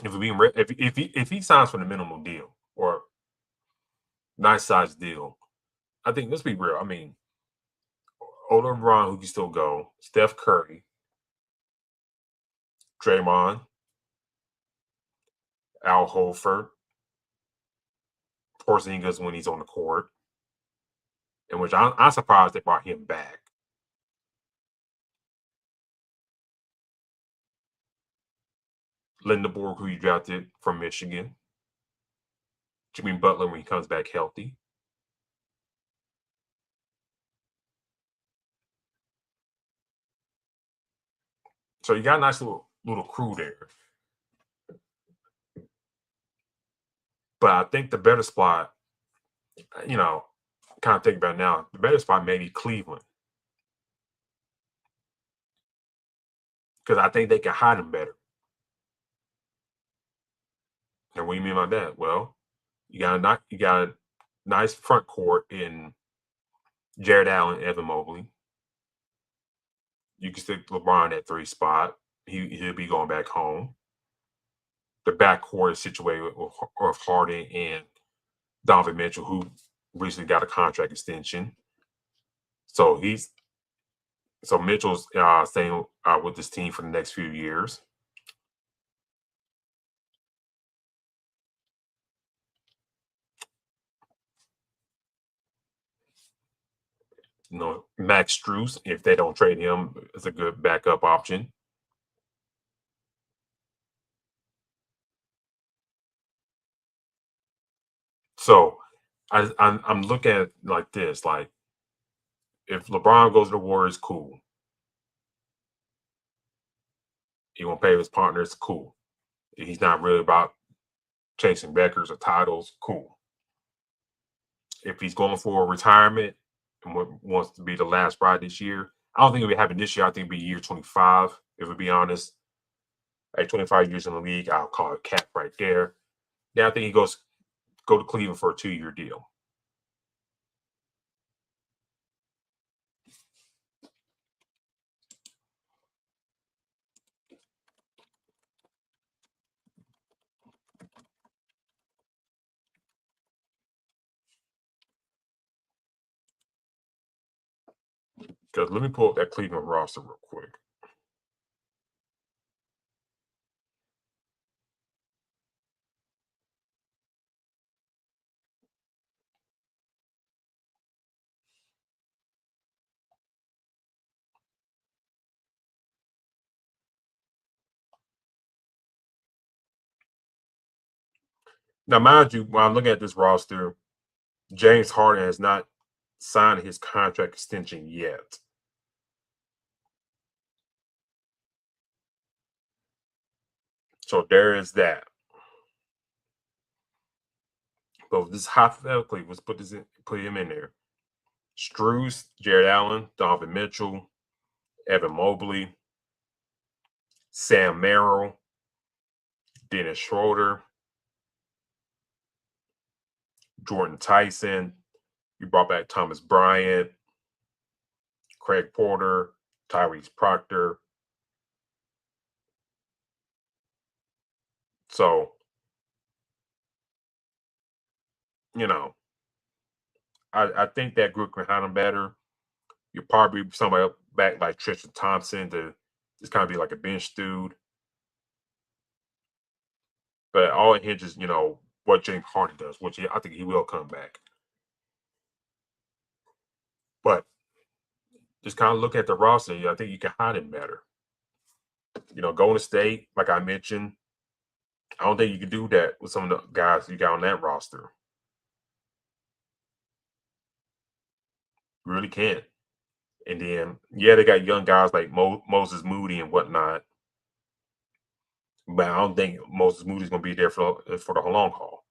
If he signs for the minimum deal or nice size deal, I think, let's be real. I mean, older LeBron who can still go, Steph Curry, Draymond, Al Horford, Porzingis when he's on the court, in which I'm surprised they brought him back. Lindenberg, who you drafted from Michigan. Jimmy Butler when he comes back healthy. So you got a nice little crew there. But I think the better spot, kind of think about it now, the better spot may be Cleveland. Because I think they can hide him better. And what do you mean by that? Well, you got a nice front court in Jared Allen, Evan Mobley. You can stick LeBron at 3 spot. He'll be going back home. The backcourt is situated with Harden and Donovan Mitchell, who recently got a contract extension. So Mitchell's staying with this team for the next few years. Max Strus, if they don't trade him, is a good backup option. So I'm looking at it like this: like if LeBron goes to the Warriors, cool. He won't pay his partners, cool. He's not really about chasing records or titles, cool. If he's going for a retirement and wants to be the last ride this year, I don't think it'll be happening this year. I think it'll be year 25, if we'll be honest. At 25 years in the league, I'll call it cap right there. Then I think he go to Cleveland for a 2-year deal. Because let me pull up that Cleveland roster real quick. Now, mind you, when I'm looking at this roster, James Harden has not signed his contract extension yet. So there is that. But this hypothetically, let's put him in there. Struz, Jared Allen, Donovan Mitchell, Evan Mobley, Sam Merrill, Dennis Schroeder, Jordan Tyson. You brought back Thomas Bryant, Craig Porter, Tyrese Proctor. So, you know, I think that group can handle better. You probably somebody back like Tristan Thompson to just kind of be like a bench dude. But all it hinges, what James Harden does, which I think he will come back. But just kind of look at the roster. I think you can hide it better. Golden State, like I mentioned, I don't think you can do that with some of the guys you got on that roster. You really can't. And then, yeah, they got young guys like Moses Moody and whatnot. But I don't think Moses Moody's going to be there for the long haul.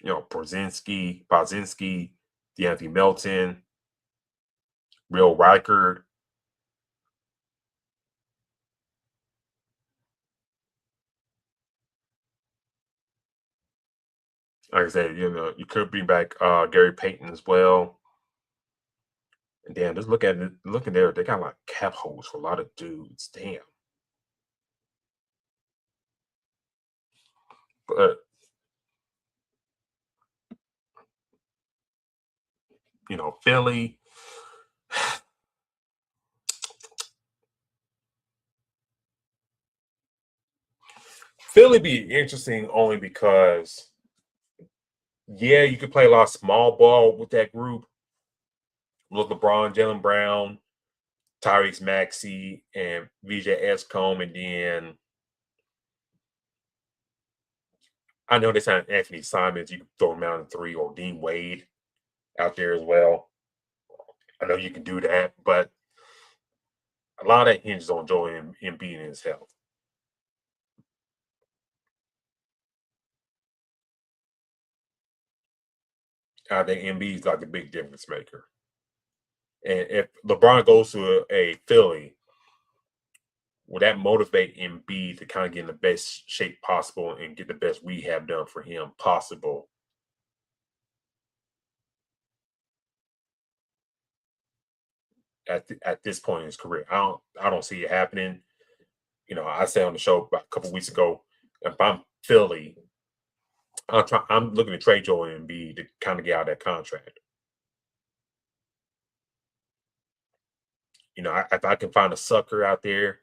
Pozinski, DeAnthony Melton, Real Reichard. Like I said, you could bring back Gary Payton as well. And damn, just looking there, they got like cap holes for a lot of dudes. Damn. But Philly. Philly be interesting only because, yeah, you could play a lot of small ball with that group. With LeBron, Jaylen Brown, Tyrese Maxey, and VJ Escombe, and then I know they signed Anthony Simons. You can throw him out in 3 or Dean Wade out there as well. I know you can do that, but a lot of that hinges on Joel Embiid and his health. I think Embiid's like the big difference maker. And if LeBron goes to a Philly, will that motivate Embiid to kind of get in the best shape possible and get the best rehab done for him possible? At this point in his career, I don't see it happening. I said on the show about a couple weeks ago, if I'm Philly, I'm looking to trade Joel Embiid to kind of get out of that contract. If I can find a sucker out there,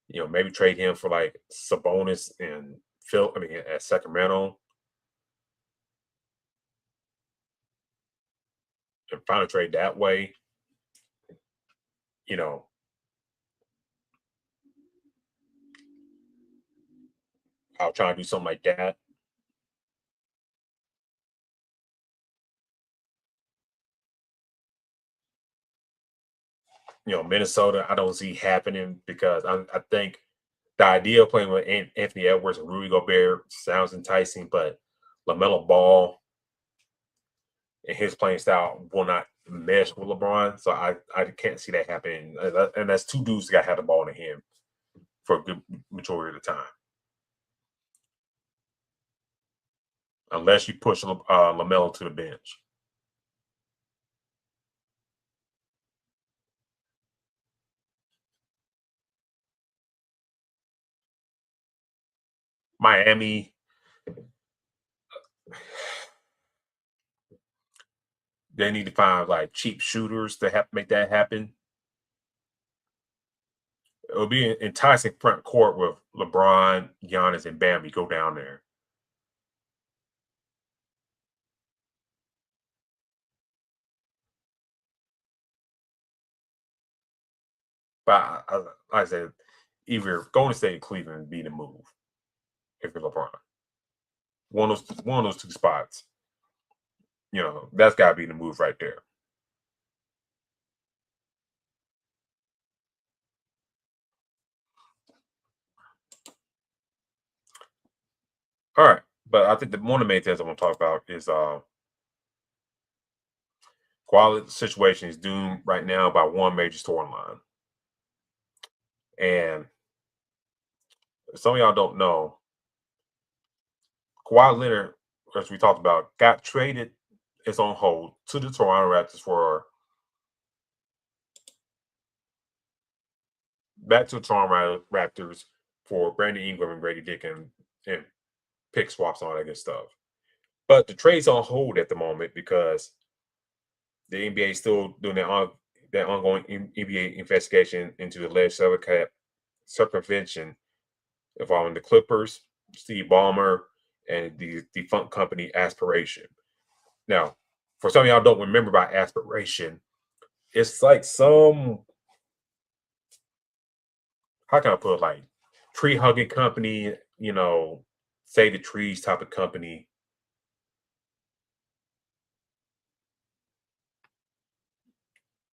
maybe trade him for like Sabonis and at Sacramento, and find a trade that way. I'll try to do something like that. Minnesota, I don't see happening because I think the idea of playing with Anthony Edwards and Rudy Gobert sounds enticing, but LaMelo Ball and his playing style will not mesh with LeBron. So I can't see that happening. And that's 2 dudes that got to have the ball in him for a good majority of the time. Unless you push LaMelo to the bench. Miami. They need to find like cheap shooters to make that happen. It would be an enticing front court with LeBron, Giannis, and Bambi go down there. But like I said, either Golden State and Cleveland be the move if you're LeBron. One of those two spots. That's got to be the move right there. All right, but I think one of the main things I want to talk about is Kawhi's situation is doomed right now by one major storyline. And some of y'all don't know, Kawhi Leonard, as we talked about, got traded. It's on hold to the Toronto Raptors back to the Toronto Raptors for Brandon Ingram and Grady Dick and pick swaps and all that good stuff. But the trade's on hold at the moment because the NBA is still doing that ongoing NBA investigation into the alleged salary cap circumvention involving the Clippers, Steve Ballmer, and the defunct company Aspiration. Now, for some of y'all don't remember about Aspiration, it's like some, how can I put it, like tree hugging company, save the trees type of company.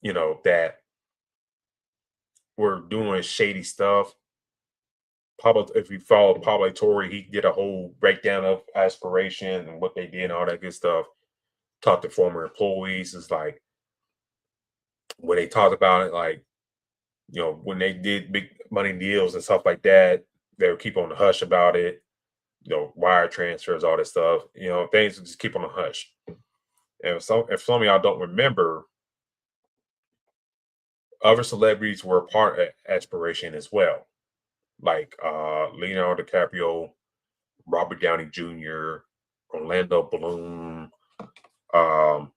That were doing shady stuff. If you follow Pablo Torre, he did a whole breakdown of Aspiration and what they did and all that good stuff. Talked to former employees. It's like when they talked about it, like, when they did big money deals and stuff like that, they would keep on the hush about it. Wire transfers, all that stuff. Things just keep on the hush. And if some of y'all don't remember, other celebrities were part of Aspiration as well, like Leonardo DiCaprio, Robert Downey Jr., Orlando Bloom, who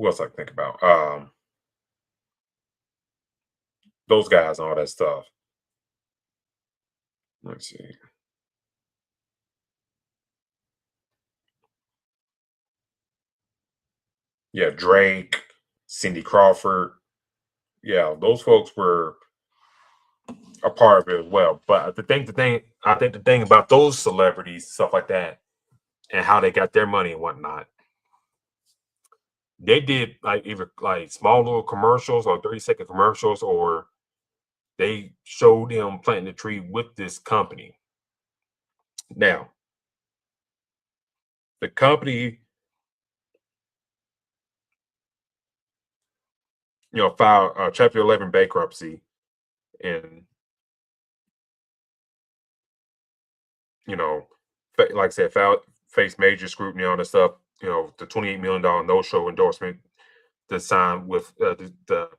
else I can think about? Those guys and all that stuff. Let's see. Yeah, Drake, Cindy Crawford. Yeah, those folks were a part of it as well. But I think the thing about those celebrities, stuff like that, and how they got their money and whatnot, they did like either like small little commercials or 30-second commercials, or they showed them planting the tree with this company. Now, the company, filed Chapter 11 bankruptcy, and like I said, faced major scrutiny on this stuff. The $28 million no-show endorsement to sign with for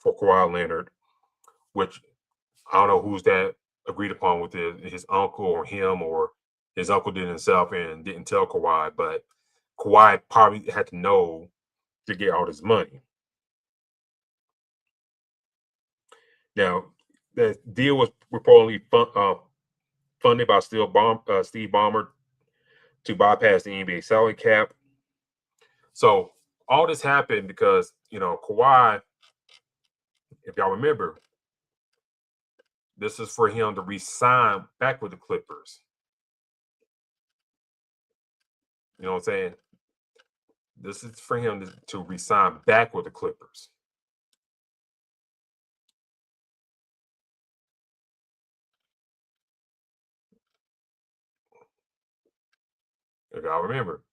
Kawhi Leonard, which I don't know who's that agreed upon with his uncle or him, or his uncle did it himself and didn't tell Kawhi, but Kawhi probably had to know to get all this money. Now, the deal was reportedly funded by Steve Ballmer to bypass the NBA salary cap. So all this happened because, Kawhi, if y'all remember, this is for him to re-sign back with the Clippers. You know what I'm saying? This is for him to re-sign back with the Clippers. If y'all remember.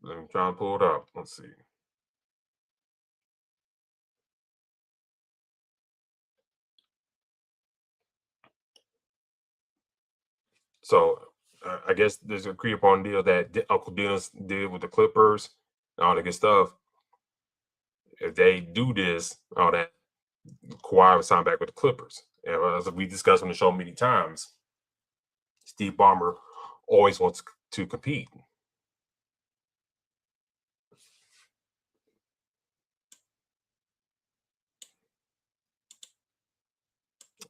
Let me try and pull it up. Let's see. So I guess there's a agreed upon deal that Uncle Dennis did with the Clippers and all that good stuff. If they do this, all that, Kawhi will sign back with the Clippers. And as we discussed on the show many times, Steve Ballmer always wants to compete.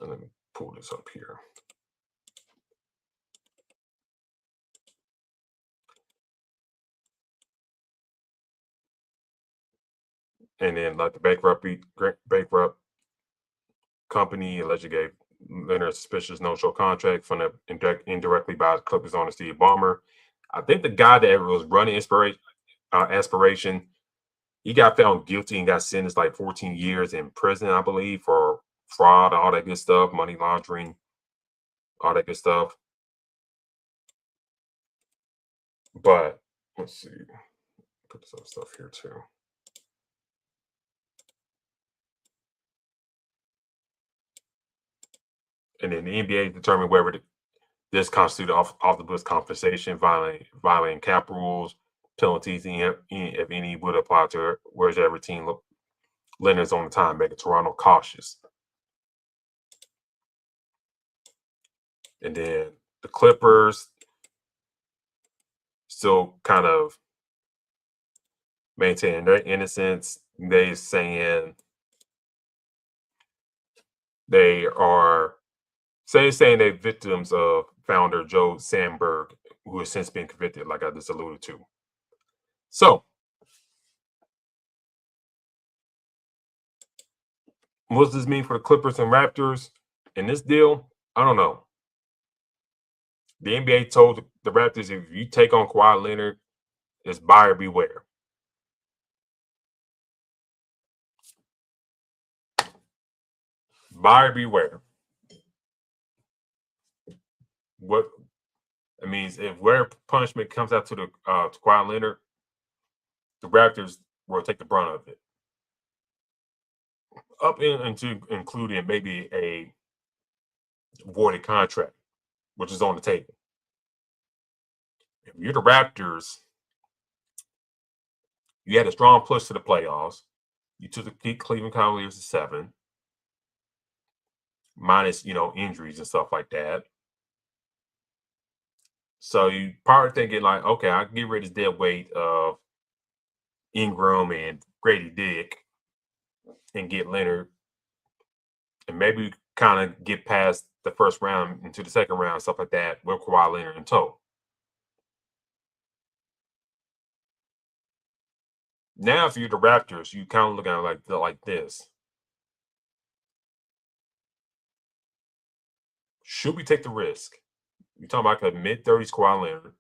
And let me pull this up here. And then, like, the bankrupt company allegedly gave Leonard a suspicious no-show contract funded indirectly by the Clippers owner Steve Ballmer. I think the guy that was running Aspiration, he got found guilty and got sentenced like 14 years in prison, I believe, for fraud, all that good stuff, money laundering, all that good stuff. But let's see, put some stuff here too. And then the NBA determined whether this constituted off the books compensation, violating cap rules, penalties, if any, would apply to whichever team Leonard's on the time, making Toronto cautious. And then the Clippers still kind of maintaining their innocence. They saying they are saying they're victims of founder Joe Sandberg, who has since been convicted, like I just alluded to. So, what does this mean for the Clippers and Raptors in this deal? I don't know. The NBA told the Raptors, if you take on Kawhi Leonard, it's buyer beware. Buyer beware. What it means, if where punishment comes out to the to Kawhi Leonard, the Raptors will take the brunt of it. Up into including maybe a voided contract, which is on the table. If you're the Raptors, you had a strong push to the playoffs. You took the Cleveland Cavaliers to 7, minus injuries and stuff like that. So you probably thinking like, okay, I can get rid of this dead weight of Ingram and Grady Dick and get Leonard, and maybe kind of get past the first round into the second round, stuff like that, with Kawhi Leonard in tow. Now, if you're the Raptors, you kind of look at it like this. Should we take the risk? You're talking about a mid-30s Kawhi Leonard,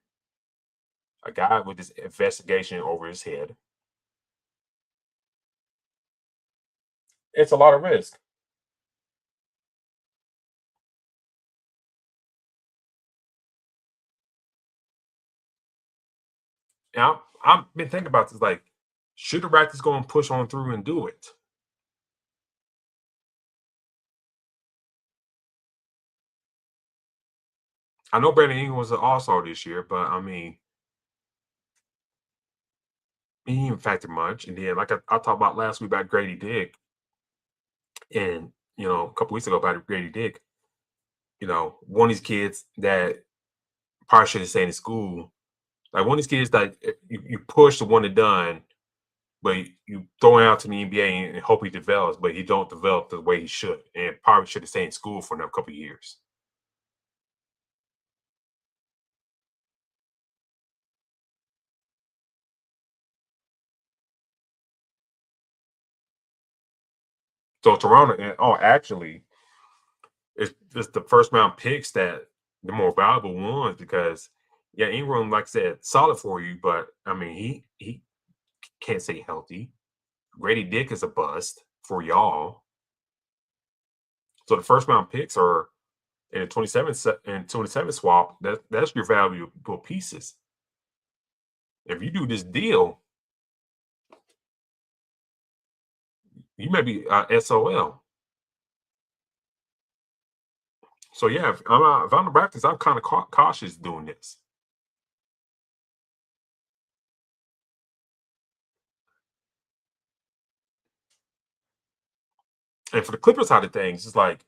a guy with this investigation over his head. It's a lot of risk. Now, I've been thinking about this, like, should the Raptors go and push on through and do it? I know Brandon Ingram was an all-star this year, but I mean, he didn't factor much. And then, like I talked about last week about Grady Dick, and a couple weeks ago about Grady Dick, one of these kids that probably should have stayed in school. Like one of these kids that you push the one and done, but you throw him out to the NBA and hope he develops, but he don't develop the way he should, and probably should have stayed in school for another couple of years. So Toronto, actually, it's the first round picks that the more valuable ones, because Ingram, like I said, solid for you, but I mean he can't stay healthy. Grady Dick is a bust for y'all. So the first round picks are in the 27 swap. That's your valuable pieces. If you do this deal, you may be SOL. So yeah, if I'm the Raptors, I'm kind of cautious doing this. And for the Clippers side of things, it's like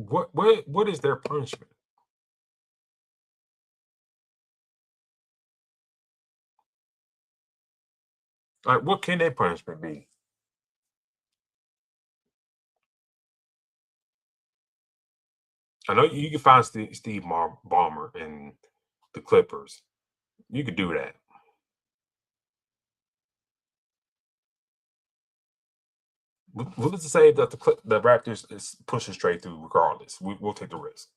what is their punishment? Like, what can their punishment be? I know you can find Steve Ballmer in the Clippers. You could do that. What does it say that the Raptors is pushing straight through regardless? We'll take the risk.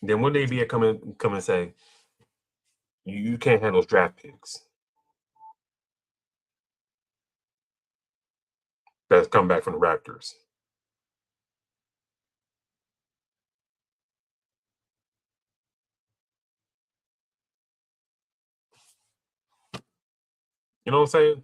Then when they be come and say you can't handle those draft picks that's come back from the Raptors. You know what I'm saying?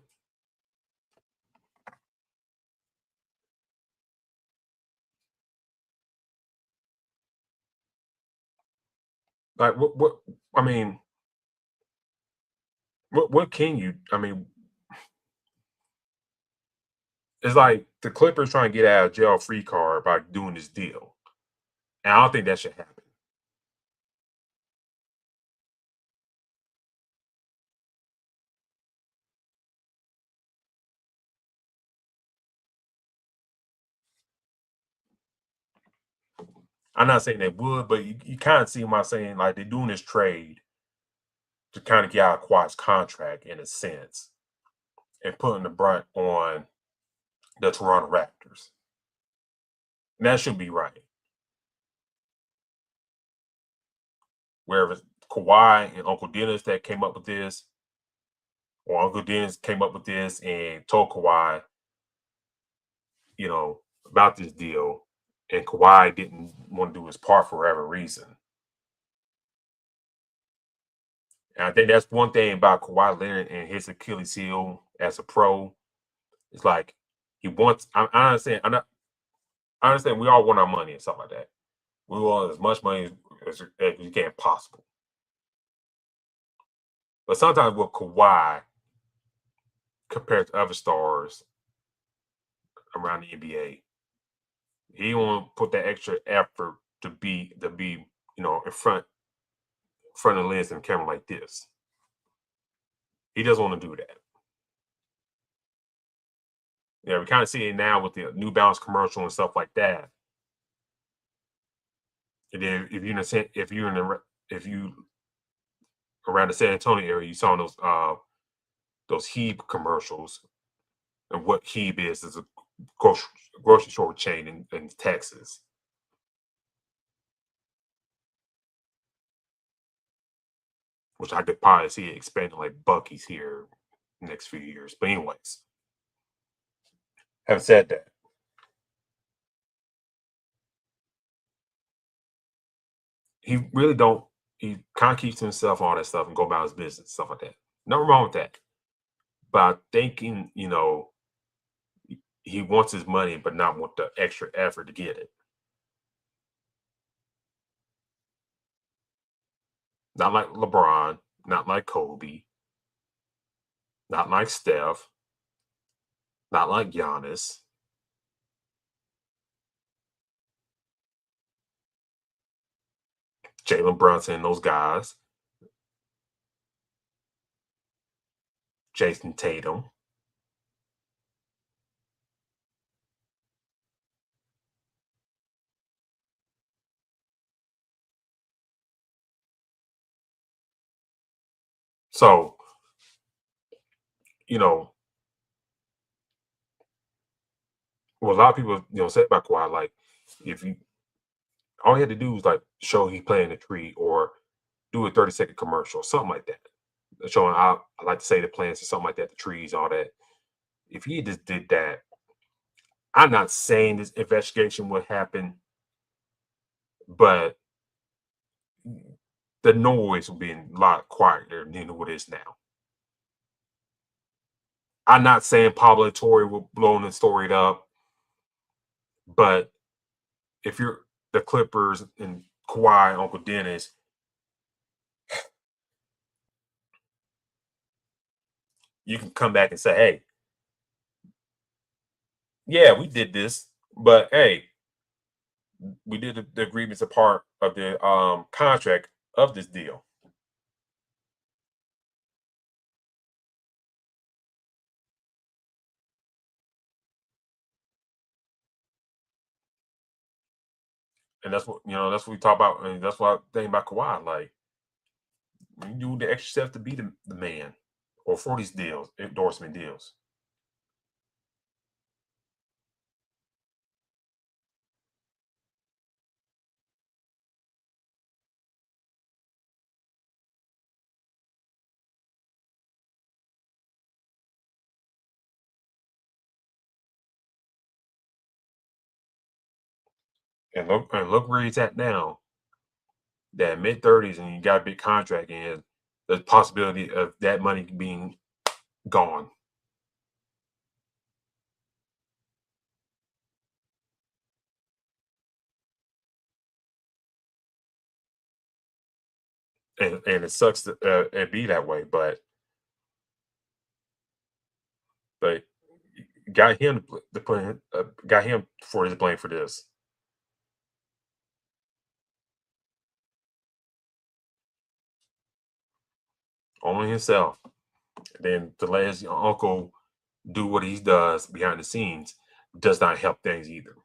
Like what I mean, what can you? I mean, it's like the Clippers trying to get out of jail free card by doing this deal, and I don't think that should happen. I'm not saying they would, but you kind of see what I'm saying. Like they're doing this trade to kind of get out of Kawhi's contract in a sense, and putting the brunt on the Toronto Raptors. And that should be right. Wherever Kawhi and Uncle Dennis that came up with this, or Uncle Dennis came up with this and told Kawhi, about this deal, and Kawhi didn't want to do his part for whatever reason. And I think that's one thing about Kawhi Leonard and his Achilles heel as a pro. It's like he wants. I understand. I understand. We all want our money and stuff like that. We want as much money as we can possible. But sometimes with Kawhi, compared to other stars around the NBA, he won't put that extra effort to be in front of the lens and camera like this. He doesn't want to do that. Yeah, we kind of see it now with the New Balance commercial and stuff like that. And then if you around the San Antonio area, you saw those Heeb commercials, and what Heeb is a grocery store chain in Texas. Which I could probably see it expanding like Buc-ee's here in the next few years. But anyways, having said that, he really don't. He kind of keeps to himself, all that stuff, and go about his business, stuff like that. Nothing wrong with that. But thinking, he wants his money, but not want the extra effort to get it. Not like LeBron, not like Kobe, not like Steph, not like Giannis. Jalen Brunson, those guys. Jason Tatum. So, what a lot of people, say about Kawhi, like, if you all he had to do was like show he playing a tree or do a 30-second commercial, something like that. Showing I like to say the plants or something like that, the trees, all that. If he just did that, I'm not saying this investigation would happen, but the noise would be a lot quieter than what it is now. I'm not saying Pablo Torre will blow the story up, but if you're the Clippers and Kawhi, Uncle Dennis, you can come back and say, hey, yeah, we did this, but hey, we did the agreements a part of the contract of this deal. And that's what that's what we talk about, and that's what I think about Kawhi. Like, you do the extra step to be the man, or for these deals, endorsement deals. And look where he's at now. That mid-30s, and you got a big contract, and the possibility of that money being gone. And it sucks to it be that way, but got him to blame, got him for his blame for this. Only himself. Then to let his uncle do what he does behind the scenes does not help things either.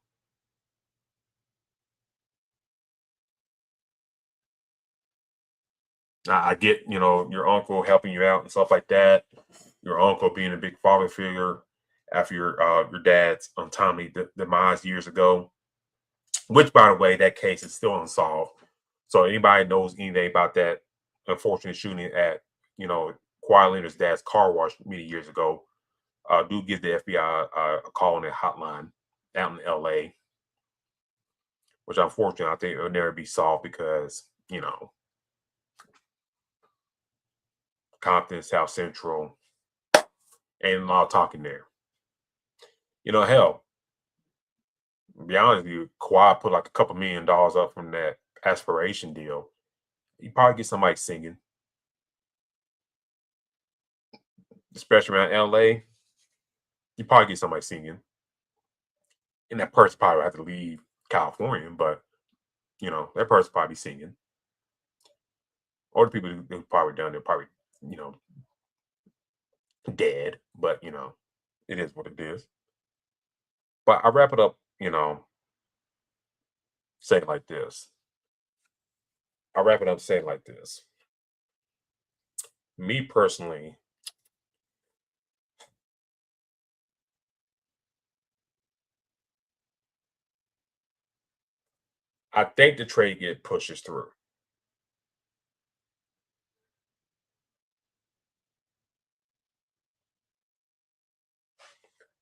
I get, your uncle helping you out and stuff like that. Your uncle being a big father figure after your dad's untimely demise years ago. Which, by the way, that case is still unsolved. So anybody knows anything about that unfortunate shooting at, Kawhi Leonard's dad's car wash many years ago, do give the FBI a call on their hotline out in LA, which unfortunately I think will never be solved because, Compton, South Central, ain't a lot of talking there. Hell, to be honest with you, Kawhi put like a couple $1 million up from that aspiration deal. You probably get somebody singing, especially around LA. You probably get somebody singing, and that person probably have to leave California, but that person probably singing. Or the people who probably done, they're probably you know dead, but it is what it is. But I wrap it up, saying like this. I wrap it up saying like this. Me personally, I think the trade get pushes through.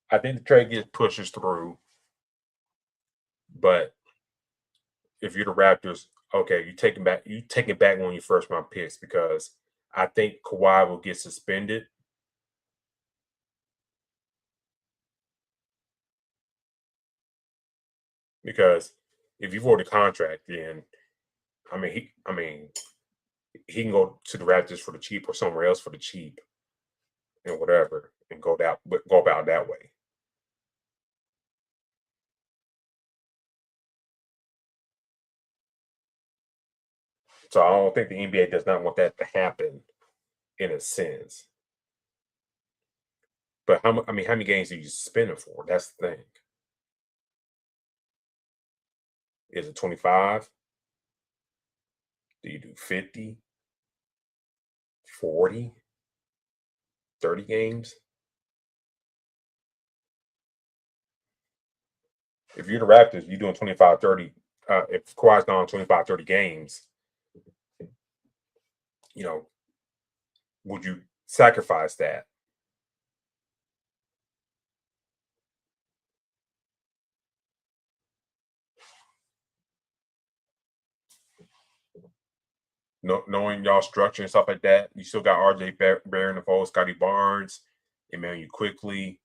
I think the trade get pushes through, but if you're the Raptors, okay, you taking back one of your first round picks because I think Kawhi will get suspended. Because if you've already contract, then he can go to the Raptors for the cheap or somewhere else for the cheap and whatever, and go about that way. So I don't think the NBA does not want that to happen in a sense. But how many games do you spend it for? That's the thing. Is it 25? Do you do 50, 40, 30 games? If you're the Raptors, you're doing 25, 30. If Kawhi's gone 25, 30 games, you know, would you sacrifice that? Knowing y'all structure and stuff like that, you still got RJ Barrett in the fold, Scotty Barnes, Emmanuel Quickly,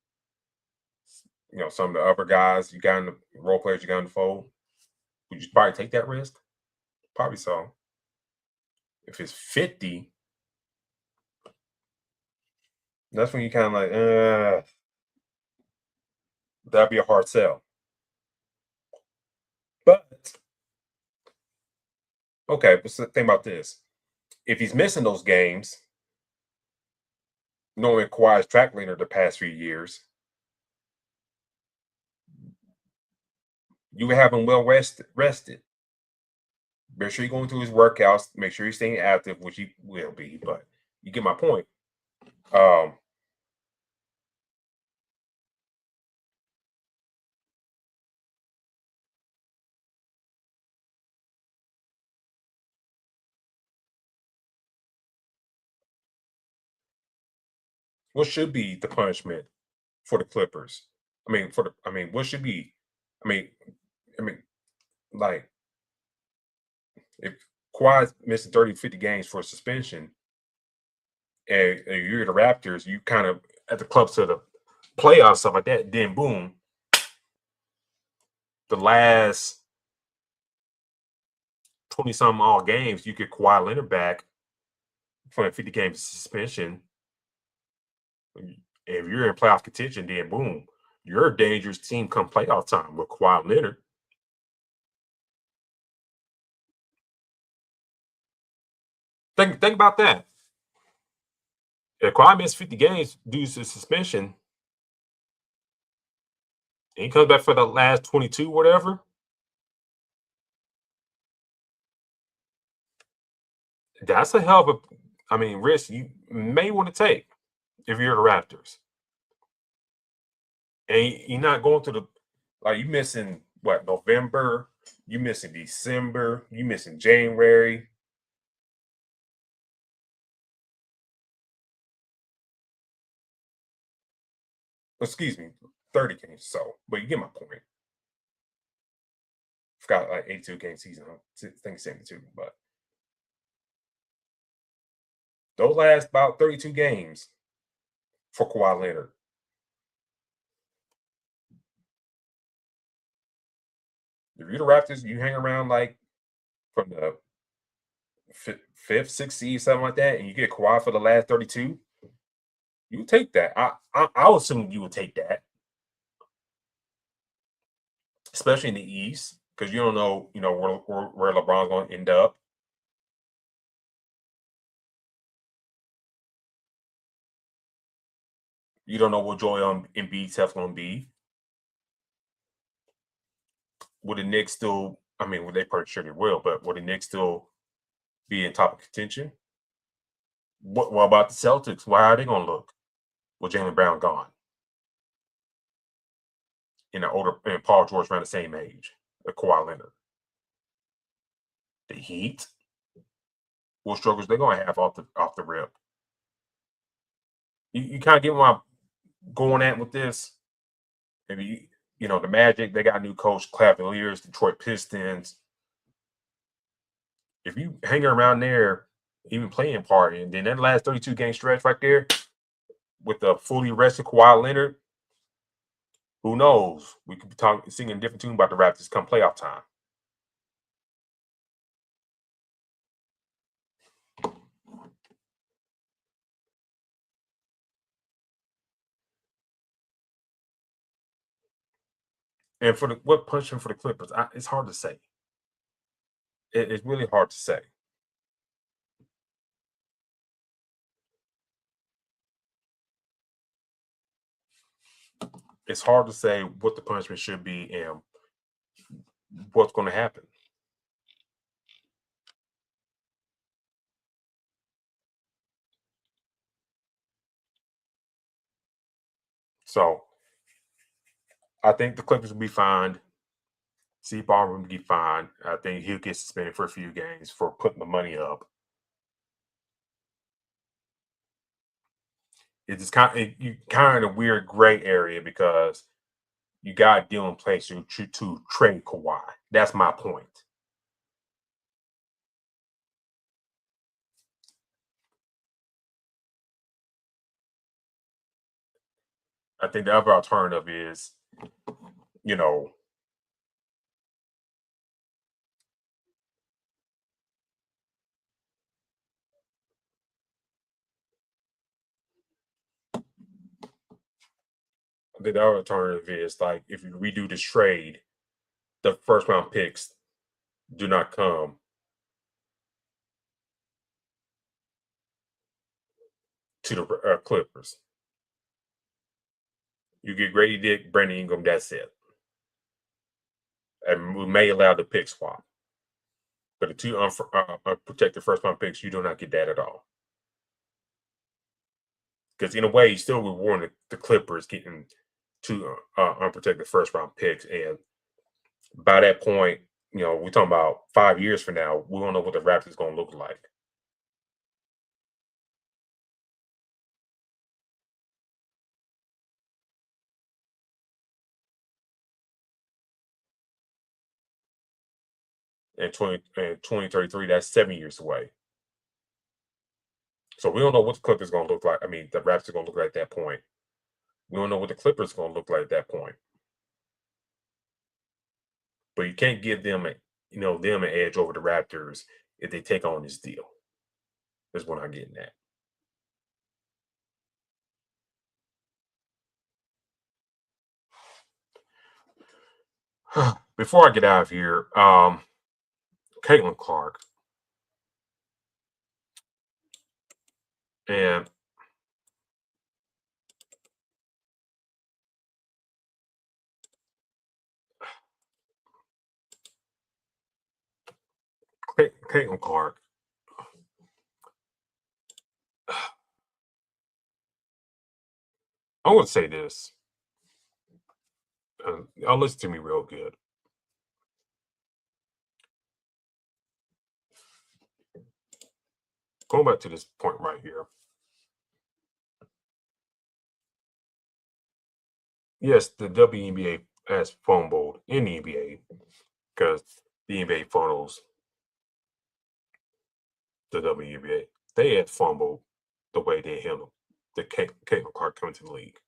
some of the other guys you got in the role players you got in the fold. Would you probably take that risk? Probably so. If it's 50, that's when you kind of like, that'd be a hard sell. But okay, but think about this: if he's missing those games, knowing Kawhi's track leader the past few years, you have him well rested. Make sure you're going through his workouts. Make sure he's staying active, which he will be. But you get my point. What should be the punishment for the Clippers? What should be? I mean, I mean, like if Kawhi's missing 30, 50 games for suspension, and you're the Raptors, you kind of at the clubs to the playoffs, stuff like that. Then boom, the last 20 some all games, you get Kawhi Leonard back from a 50 game suspension. If you're in playoff contention, then boom, you're a dangerous team come playoff time with Kawhi Leonard. Think about that. If Kawhi missed 50 games due to suspension, and he comes back for the last 22, whatever, that's a hell of a, risk you may want to take if you're the Raptors. And you're not going to you missing what, November, you missing December, you missing January. Excuse me, 30 games. So, but you get my point. Forgot 82 game season. I think 72, but those last about 32 games for Kawhi Leonard. If you're the Raptors, you hang around from the fifth, sixth seed, something like that, and you get Kawhi for the last 32, you take that. I would assume you would take that, especially in the East, because you don't know, where LeBron's going to end up. You don't know what Joel Embiid's health going to be. Would the Knicks still? Well, they pretty sure they will, but would the Knicks still be in top of contention? What about the Celtics? Why are they going to look with Jaylen Brown gone? And Paul George around the same age, Kawhi Leonard. The Heat, what struggles they're going to have off the rip? You kind of get where I'm going at with this. Maybe the Magic, they got a new coach, Cavaliers, Detroit Pistons. If you hang around there, even playing party, and then that last 32 game stretch right there with the fully rested Kawhi Leonard, who knows? We could be singing a different tune about the Raptors come playoff time. And what punishment for the Clippers? It's hard to say. It's really hard to say. It's hard to say what the punishment should be and what's going to happen. So I think the Clippers will be fine. C Ballroom will be fine. I think he'll get suspended for a few games for putting the money up. It's just kind of weird gray area because you got a deal in place to trade Kawhi. That's my point. I think the other alternative is, the other alternative is like if you redo this trade, the first round picks do not come to the Clippers. You get Grady Dick, Brandon Ingram, that's it. And we may allow the pick swap. But the two unprotected first round picks, you do not get that at all. Because in a way, you still rewarding the Clippers getting two unprotected first round picks. And by that point, we're talking about 5 years from now, we don't know what the Raptors going to look like. In 2033, that's 7 years away. So we don't know what the Clippers going to look like. I mean, the Raptors are going to look like at that point. We don't know what the Clippers are going to look like at that point. But you can't give them an edge over the Raptors if they take on this deal. That's what I'm getting at. Before I get out of here, Caitlin Clark and Caitlin Clark. I want to say this. Y'all listen to me real good. Going back to this point right here. Yes, the WNBA has fumbled in the NBA because the NBA funnels the WNBA. They had fumbled the way they handled the Caitlin Clark coming to the league.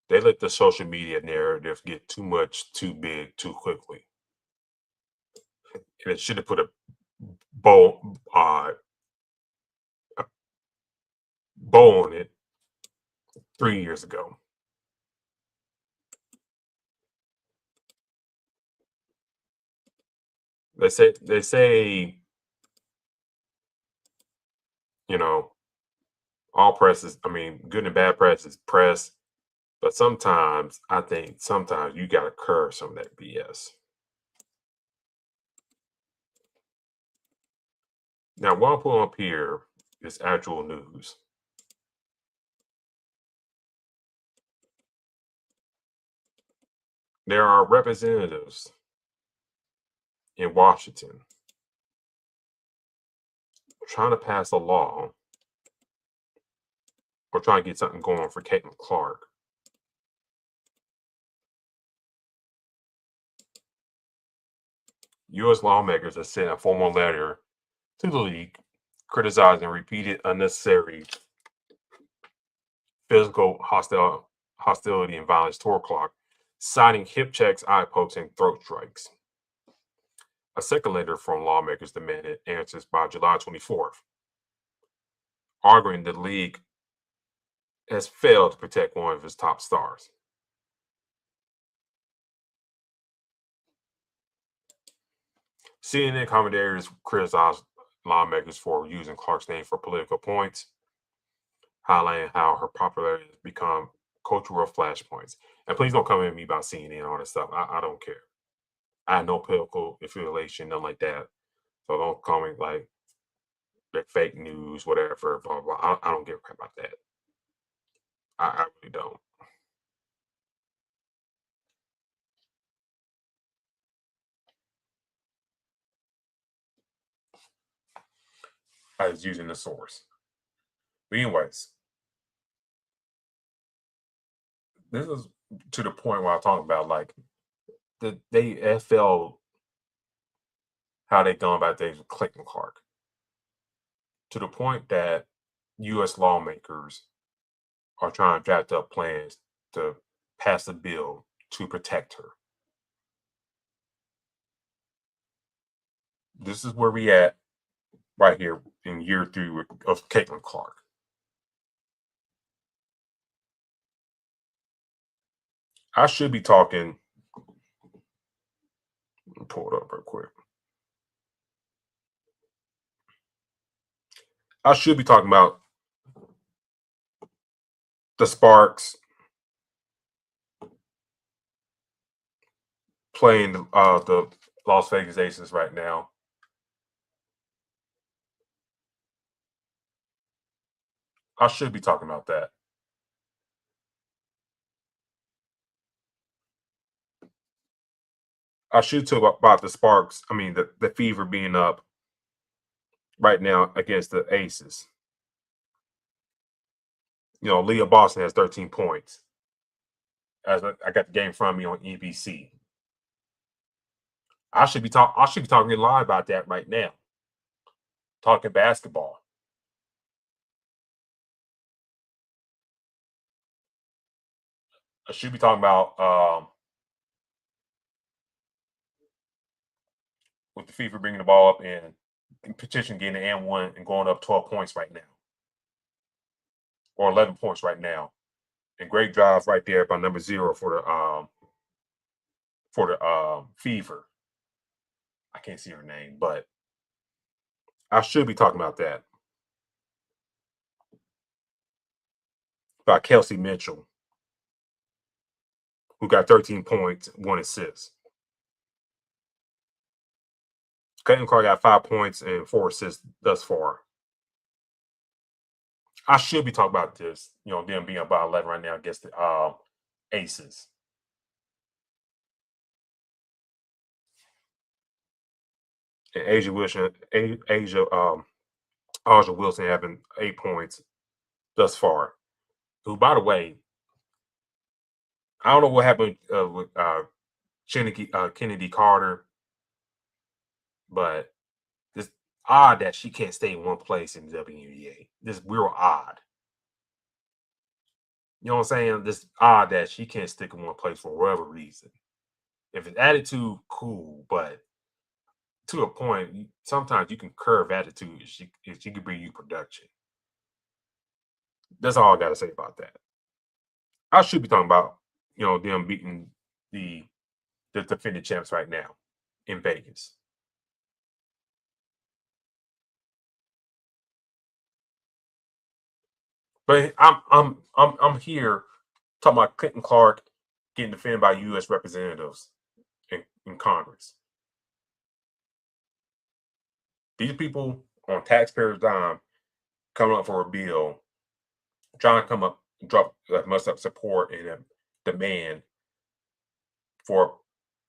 They let the social media narrative get too much, too big, too quickly. And it should have put a bow on it 3 years ago. They say, all press is, good and bad press is press. But sometimes you got to curb some of that BS. Now, what I'm pulling up here is actual news. There are representatives in Washington trying to pass a law or trying to get something going for Caitlin Clark. U.S. lawmakers have sent a formal letter to the league criticizing repeated unnecessary physical hostility and violence toward Clark, citing hip checks, eye pokes, and throat strikes. A second letter from lawmakers demanded answers by July 24th, arguing the league has failed to protect one of its top stars. CNN commentators criticized lawmakers for using Clark's name for political points, highlighting how her popularity has become cultural flashpoints. And please don't come at me about CNN and all that stuff. I don't care. I have no political affiliation, nothing like that. So don't call me like fake news, whatever, blah, blah. I don't give a crap about that. I really don't. I was using the source. But anyways, this is to the point where I talk about like they FL how they gone about things with Caitlin Clark. To the point that U.S. lawmakers are trying to draft up plans to pass a bill to protect her. This is where we at right here in year 3 of Caitlin Clark. I should be talking. Pull it up real quick. I should be talking about the Sparks playing the Las Vegas Aces right now. I should be talking about that. I should talk about the Sparks. I mean, the Fever being up right now against the Aces. You know, Leah Boston has 13 points. As I got the game from me on EBC. I should be talking live about that right now. Talking basketball. I should be talking about with the Fever bringing the ball up and petition getting an and one and going up 12 points right now, or 11 points right now, and great drive right there by number 0 for the Fever. I can't see her name, but I should be talking about that. About Kelsey Mitchell, who got 13 points, 1 assist. Clayton Clark got 5 points and 4 assists thus far. I should be talking about this, you know, them being about 11 right now against the Aces. And Asia Wilson having 8 points thus far. Who, by the way, I don't know what happened with Kennedy Carter, but it's odd that she can't stay in one place in the WNBA. This real odd. You know what I'm saying? This odd that she can't stick in one place for whatever reason. If it's attitude, cool, but to a point, sometimes you can curve attitude if she could bring you production. That's all I got to say about that. I should be talking about, you know, them beating the defending champs right now in Vegas. But I'm here talking about Clinton Clark getting defended by U.S. representatives in Congress. These people on taxpayers' dime coming up for a bill, trying to come up, drop much up support and a demand for a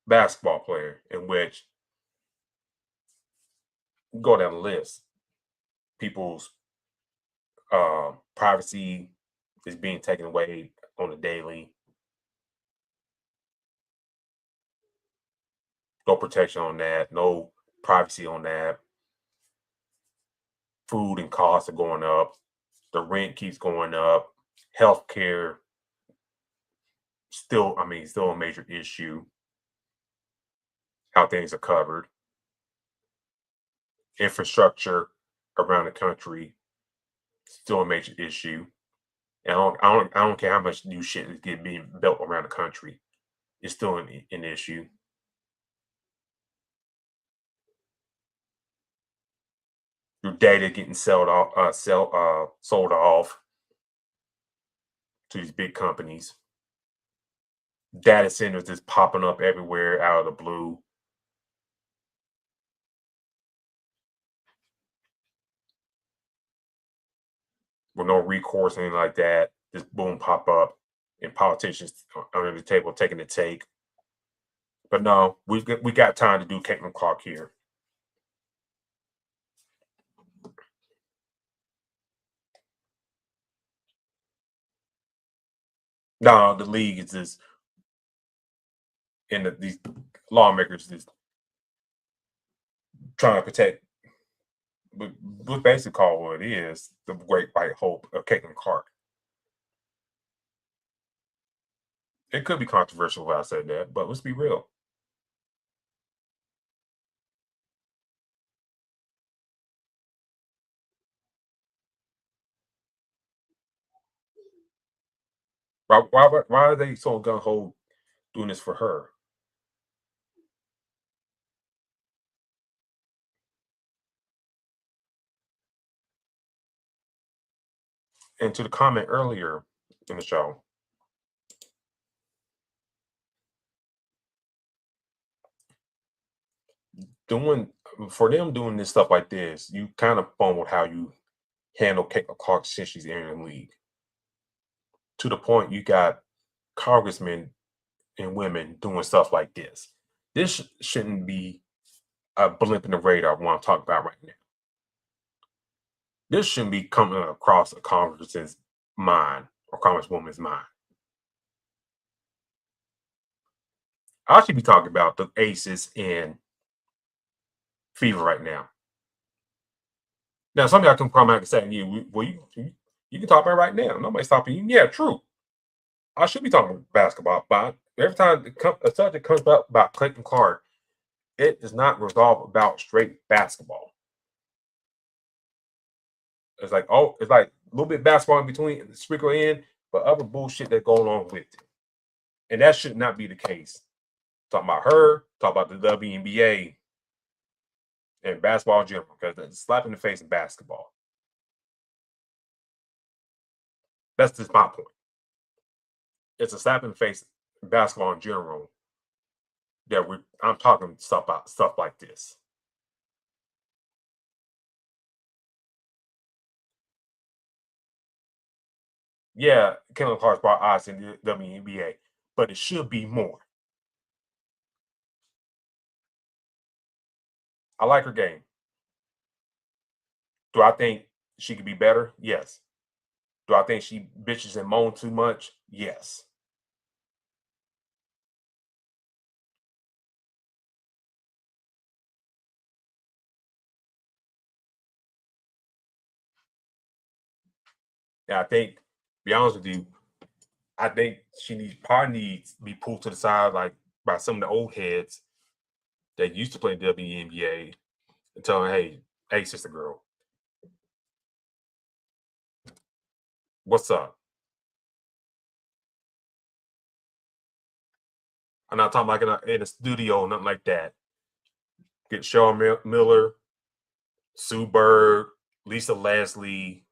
basketball player, in which go down the list. People's privacy is being taken away on a daily. No protection on that. No privacy on that. Food and costs are going up. The rent keeps going up. Healthcare still a major issue. How things are covered. Infrastructure around the country still a major issue. And I don't care how much new shit is being built around the country. It's still an issue. Your data getting sold off to these big companies. Data centers just popping up everywhere out of the blue. With no recourse, anything like that. Just boom, pop up. And politicians under the table taking the take. But no, we got time to do Caitlin Clark here. No, the league is just, and these lawmakers just trying to protect, what basically call what it is, the great white hope of Caitlin Clark. It could be controversial if I said that, but let's be real. Why are they so gung ho doing this for her. And to the comment earlier in the show, doing this stuff like this, you kind of fumbled how you handle Caitlin Clark since she's in the league. To the point you got congressmen and women doing stuff like this. This shouldn't be a blip in the radar of what I'm talking about right now. This shouldn't be coming across a congressman's mind or congresswoman's mind. I should be talking about the Aces and Fever right now. Now, some of y'all can come out and say, you can talk about it right now. Nobody's stopping you. Yeah, true. I should be talking basketball, but every time a subject comes up about Clayton Clark, it does not revolve about straight basketball. It's like a little bit of basketball in between, sprinkle in, but other bullshit that go along with it. And that should not be the case. Talking about her, talk about the WNBA and basketball in general, because it's a slap in the face in basketball. That's just my point. It's a slap in the face in basketball in general that I'm talking about stuff like this. Yeah, Caitlin Clark brought odds in the WNBA, but it should be more. I like her game. Do I think she could be better? Yes. Do I think she bitches and moans too much? Yes. And I think, to be honest with you, I think she probably needs to be pulled to the side like by some of the old heads that used to play WNBA and tell her, hey, sister girl, what's up? I'm not talking like in a studio, nothing like that. Get Cheryl Miller, Sue Bird, Lisa Leslie,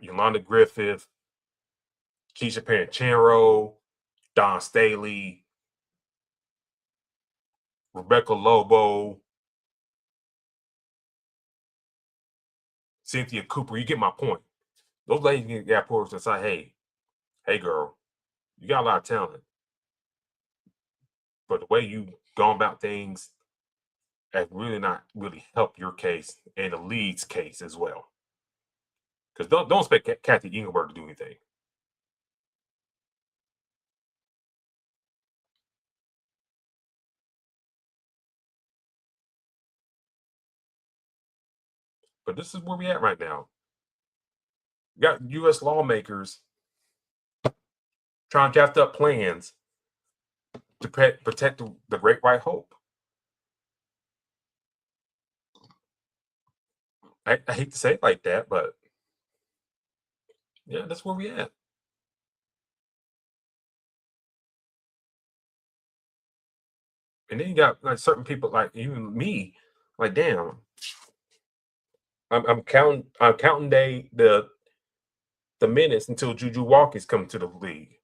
Yolanda Griffith, Keisha Panchenro, Don Staley, Rebecca Lobo, Cynthia Cooper. You get my point. Those ladies got pulled to the side. Hey, girl, you got a lot of talent, but the way you gone about things has really not really helped your case and the league's case as well. Because don't expect Kathy Engelberg to do anything. But this is where we at right now. You got U.S. lawmakers trying to draft up plans to protect the Great White Hope. I hate to say it like that, but yeah, that's where we at. And then you got like certain people, like even me, like damn, I'm counting the minutes until Juju Watkins come to the league.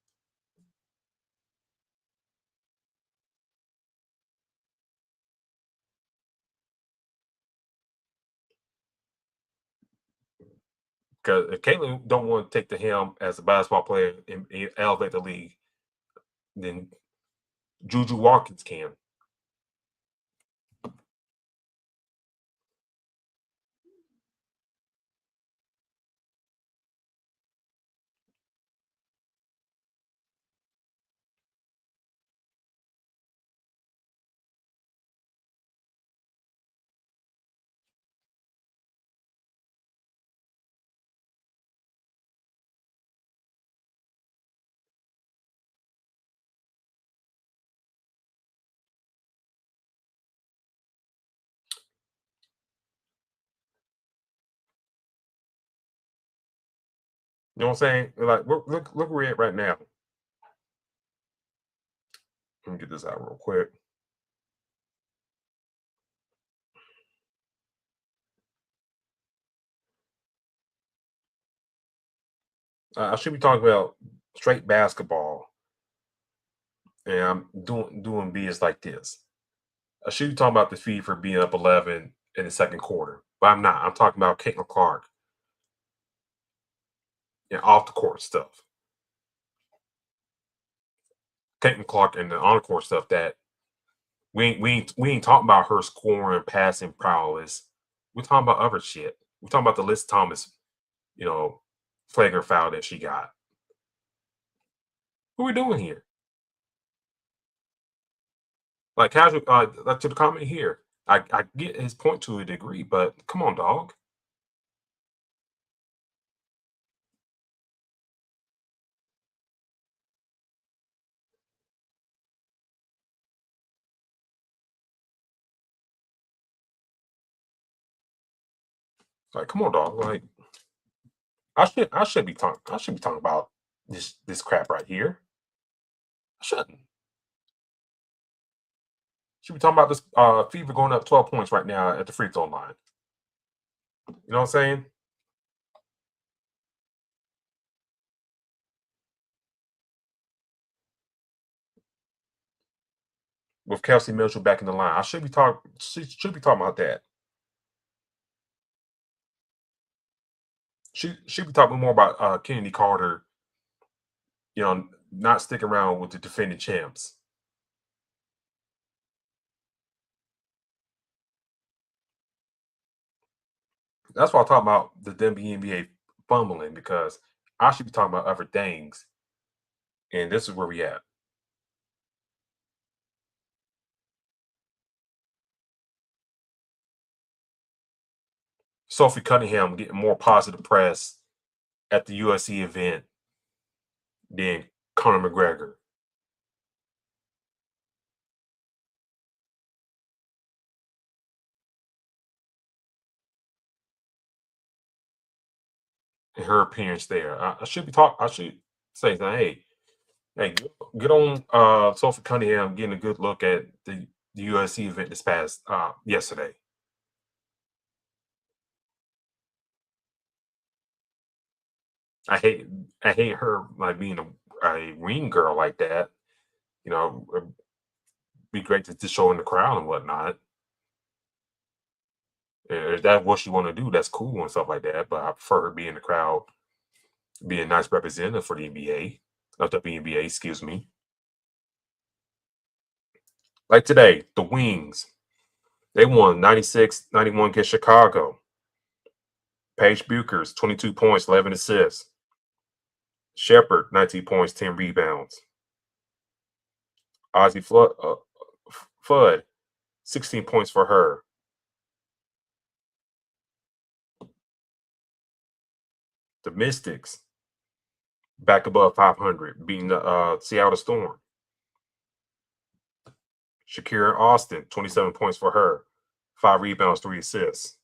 Because if Caitlin don't want to take the helm as a basketball player and elevate the league, then Juju Watkins can. You know what I'm saying? Like look where we're at right now. Let me get this out real quick. I should be talking about straight basketball, and I'm doing BS like this. I should be talking about the Fever for being up 11 in the second quarter, but I'm not. I'm talking about Caitlin Clark and off the court stuff. Caitlin Clark and the on the court stuff that we ain't talking about her scoring, passing prowess. We're talking about other shit. We're talking about the Liz Thomas, flagrant foul that she got. What are we doing here? Like casual, like to the comment here. I get his point to a degree, but come on, dog. Like, come on, dog. Like, I should be talking about this crap right here. I shouldn't. Should be talking about this Fever going up 12 points right now at the free throw line. You know what I'm saying? With Kelsey Mitchell back in the line, should be talking about that. She should be talking more about Kennedy Carter, not sticking around with the defending champs. That's why I talk about the WNBA fumbling, because I should be talking about other things, and this is where we at. Sophie Cunningham getting more positive press at the USC event than Conor McGregor. And her appearance there. I should say that, hey, get on Sophie Cunningham getting a good look at the USC event this past yesterday. I hate her like being a ring girl like that. It'd be great to just show in the crowd and whatnot. If that's what you want to do, that's cool and stuff like that. But I prefer her being in the crowd, being a nice representative for the NBA, not the WNBA, excuse me. Like today, the Wings, they won 96-91 against Chicago. Paige Buchers, 22 points, 11 assists. Shepard, 19 points, 10 rebounds. Ozzy Fudd, 16 points for her. The Mystics, back above 500, beating the Seattle Storm. Shakira Austin, 27 points for her. 5 rebounds, 3 assists.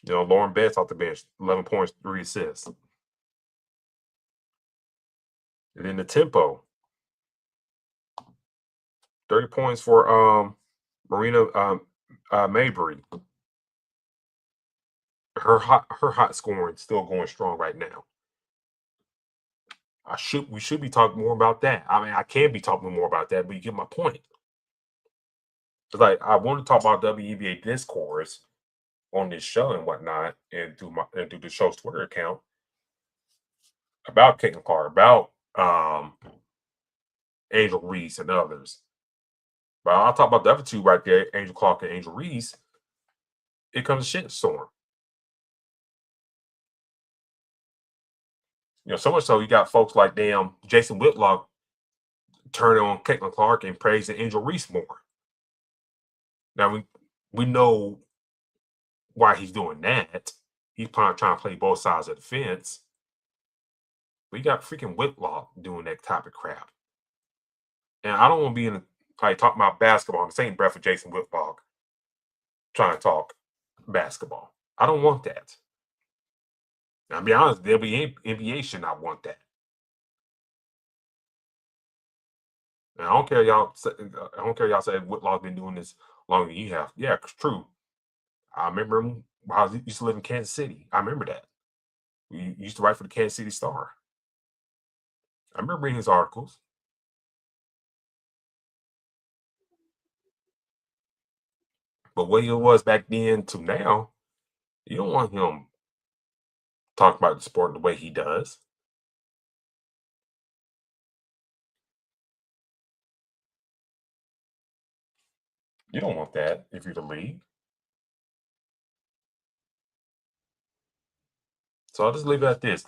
Lauren Betts off the bench, 11 points, 3 assists. And then the tempo, 30 points for Marina Maybury. Her hot scoring still going strong right now. We should be talking more about that. I mean, I can be talking more about that, but you get my point. It's like I want to talk about WNBA discourse on this show and whatnot, and through the show's Twitter account about Caitlin Clark, about Angel Reese and others. But I'll talk about the other two right there, Angel Clark and Angel Reese. It comes a shit storm. So much so you got folks like Jason Whitlock turning on Caitlin Clark and praising Angel Reese more. Now we know why he's doing that. He's probably trying to play both sides of the fence. But you got freaking Whitlock doing that type of crap. And I don't want to be talking about basketball in the same breath with Jason Whitlock trying to talk basketball. I don't want that. I'll be honest, the NBA should not want that. And I don't care y'all say Whitlock been doing this longer than you have. Yeah, it's true. I remember him when I used to live in Kansas City. I remember that. He used to write for the Kansas City Star. I remember reading his articles. But what he was back then to now, you don't want him talking about the sport the way he does. You don't want that if you're the league. So I'll just leave it at this.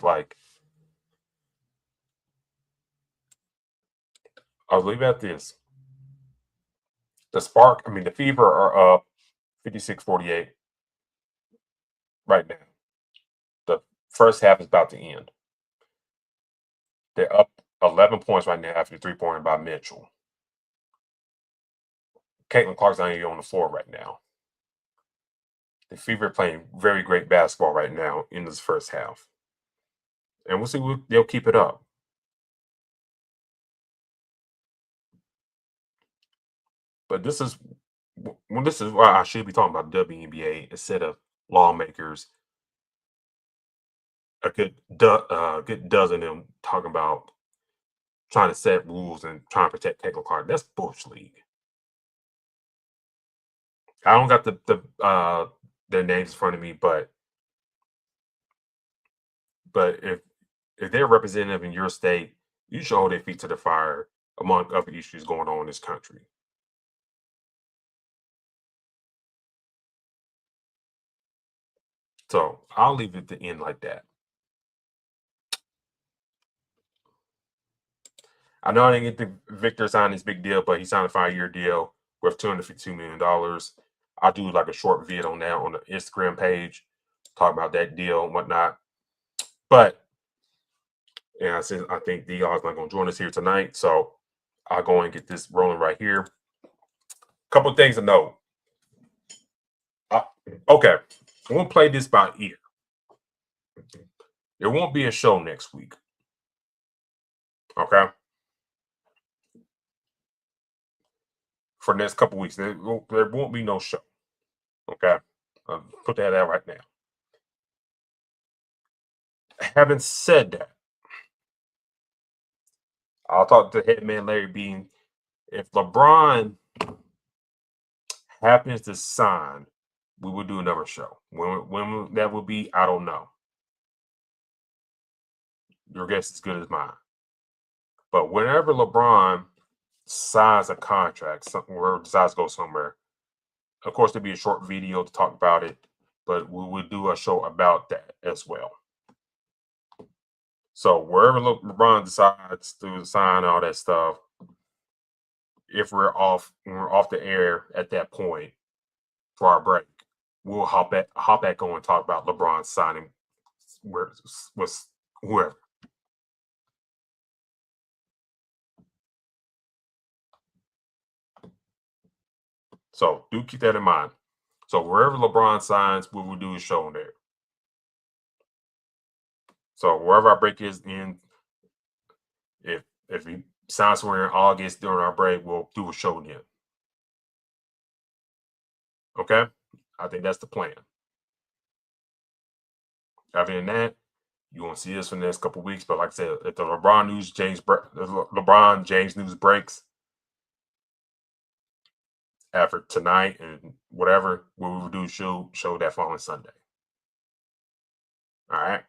I'll leave it at this. The Fever are up 56-48 right now. The first half is about to end. They're up 11 points right now after the 3-pointer by Mitchell. Caitlin Clark's not even on the floor right now. The Fever are playing very great basketball right now in this first half. And we'll see if they'll keep it up. But this is why I should be talking about WNBA instead of lawmakers. A good dozen of them talking about trying to set rules and trying to protect Caitlin Clark. That's bullshit league. I don't got their names in front of me, but if they're representative in your state, you should hold their feet to the fire among other issues going on in this country. So I'll leave it to end like that. I know I didn't get Victor sign this big deal, but he signed a 5-year deal worth $252 million. I'll do like a short vid on that on the Instagram page, talk about that deal and whatnot. But I think D.R. is not going to join us here tonight, so I'll go and get this rolling right here. Couple of things to note. Okay, I'm going to play this by ear. There won't be a show next week. Okay? For the next couple of weeks, there won't be no show. Okay? I'll put that out right now. Having said that, I'll talk to head man Larry Bean. If LeBron happens to sign, we will do another show. When that will be, I don't know. Your guess is as good as mine. But whenever LeBron signs a contract, or decides to go somewhere, of course, there'll be a short video to talk about it, but we will do a show about that as well. So wherever LeBron decides to sign all that stuff, if we're off the air at that point for our break, we'll hop back on and talk about LeBron signing with whoever. So do keep that in mind. So wherever LeBron signs, we will do a show on there. So wherever our break is in, if he signs somewhere in August during our break, we'll do a show again. Okay? I think that's the plan. Other than that, you won't see us for the next couple of weeks. But like I said, if the LeBron James news breaks after tonight and whatever, we will do show that following Sunday. All right.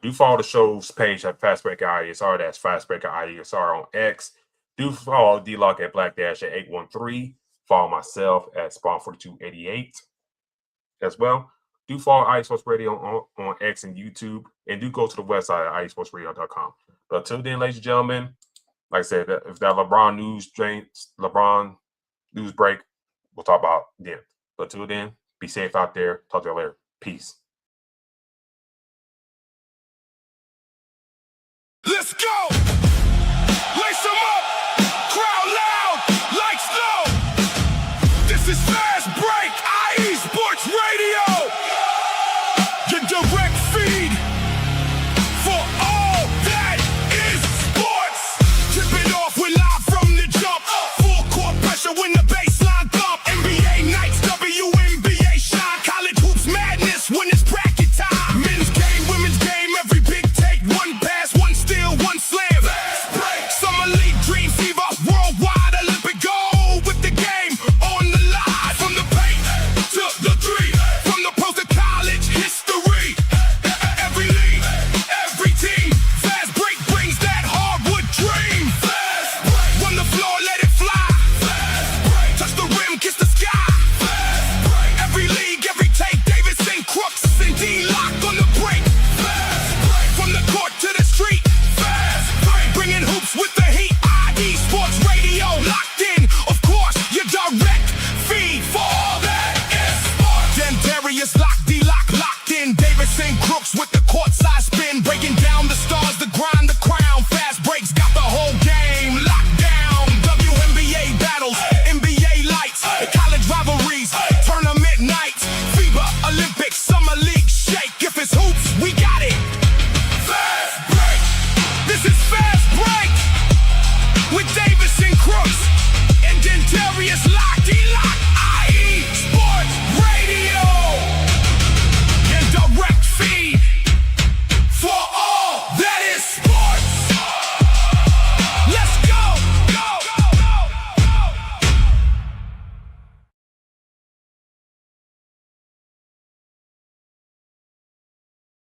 Do follow the show's page at Fast Breaker IESR. That's Fast Breaker IESR on X. Do follow D-Locke at Black-813. Follow myself at Spawn4288 as well. Do follow IE Sports Radio on X and YouTube. And do go to the website at IESportsRadio.com. But until then, ladies and gentlemen, like I said, if that LeBron news break, we'll talk about then. But until then, be safe out there. Talk to you later. Peace. Let's go!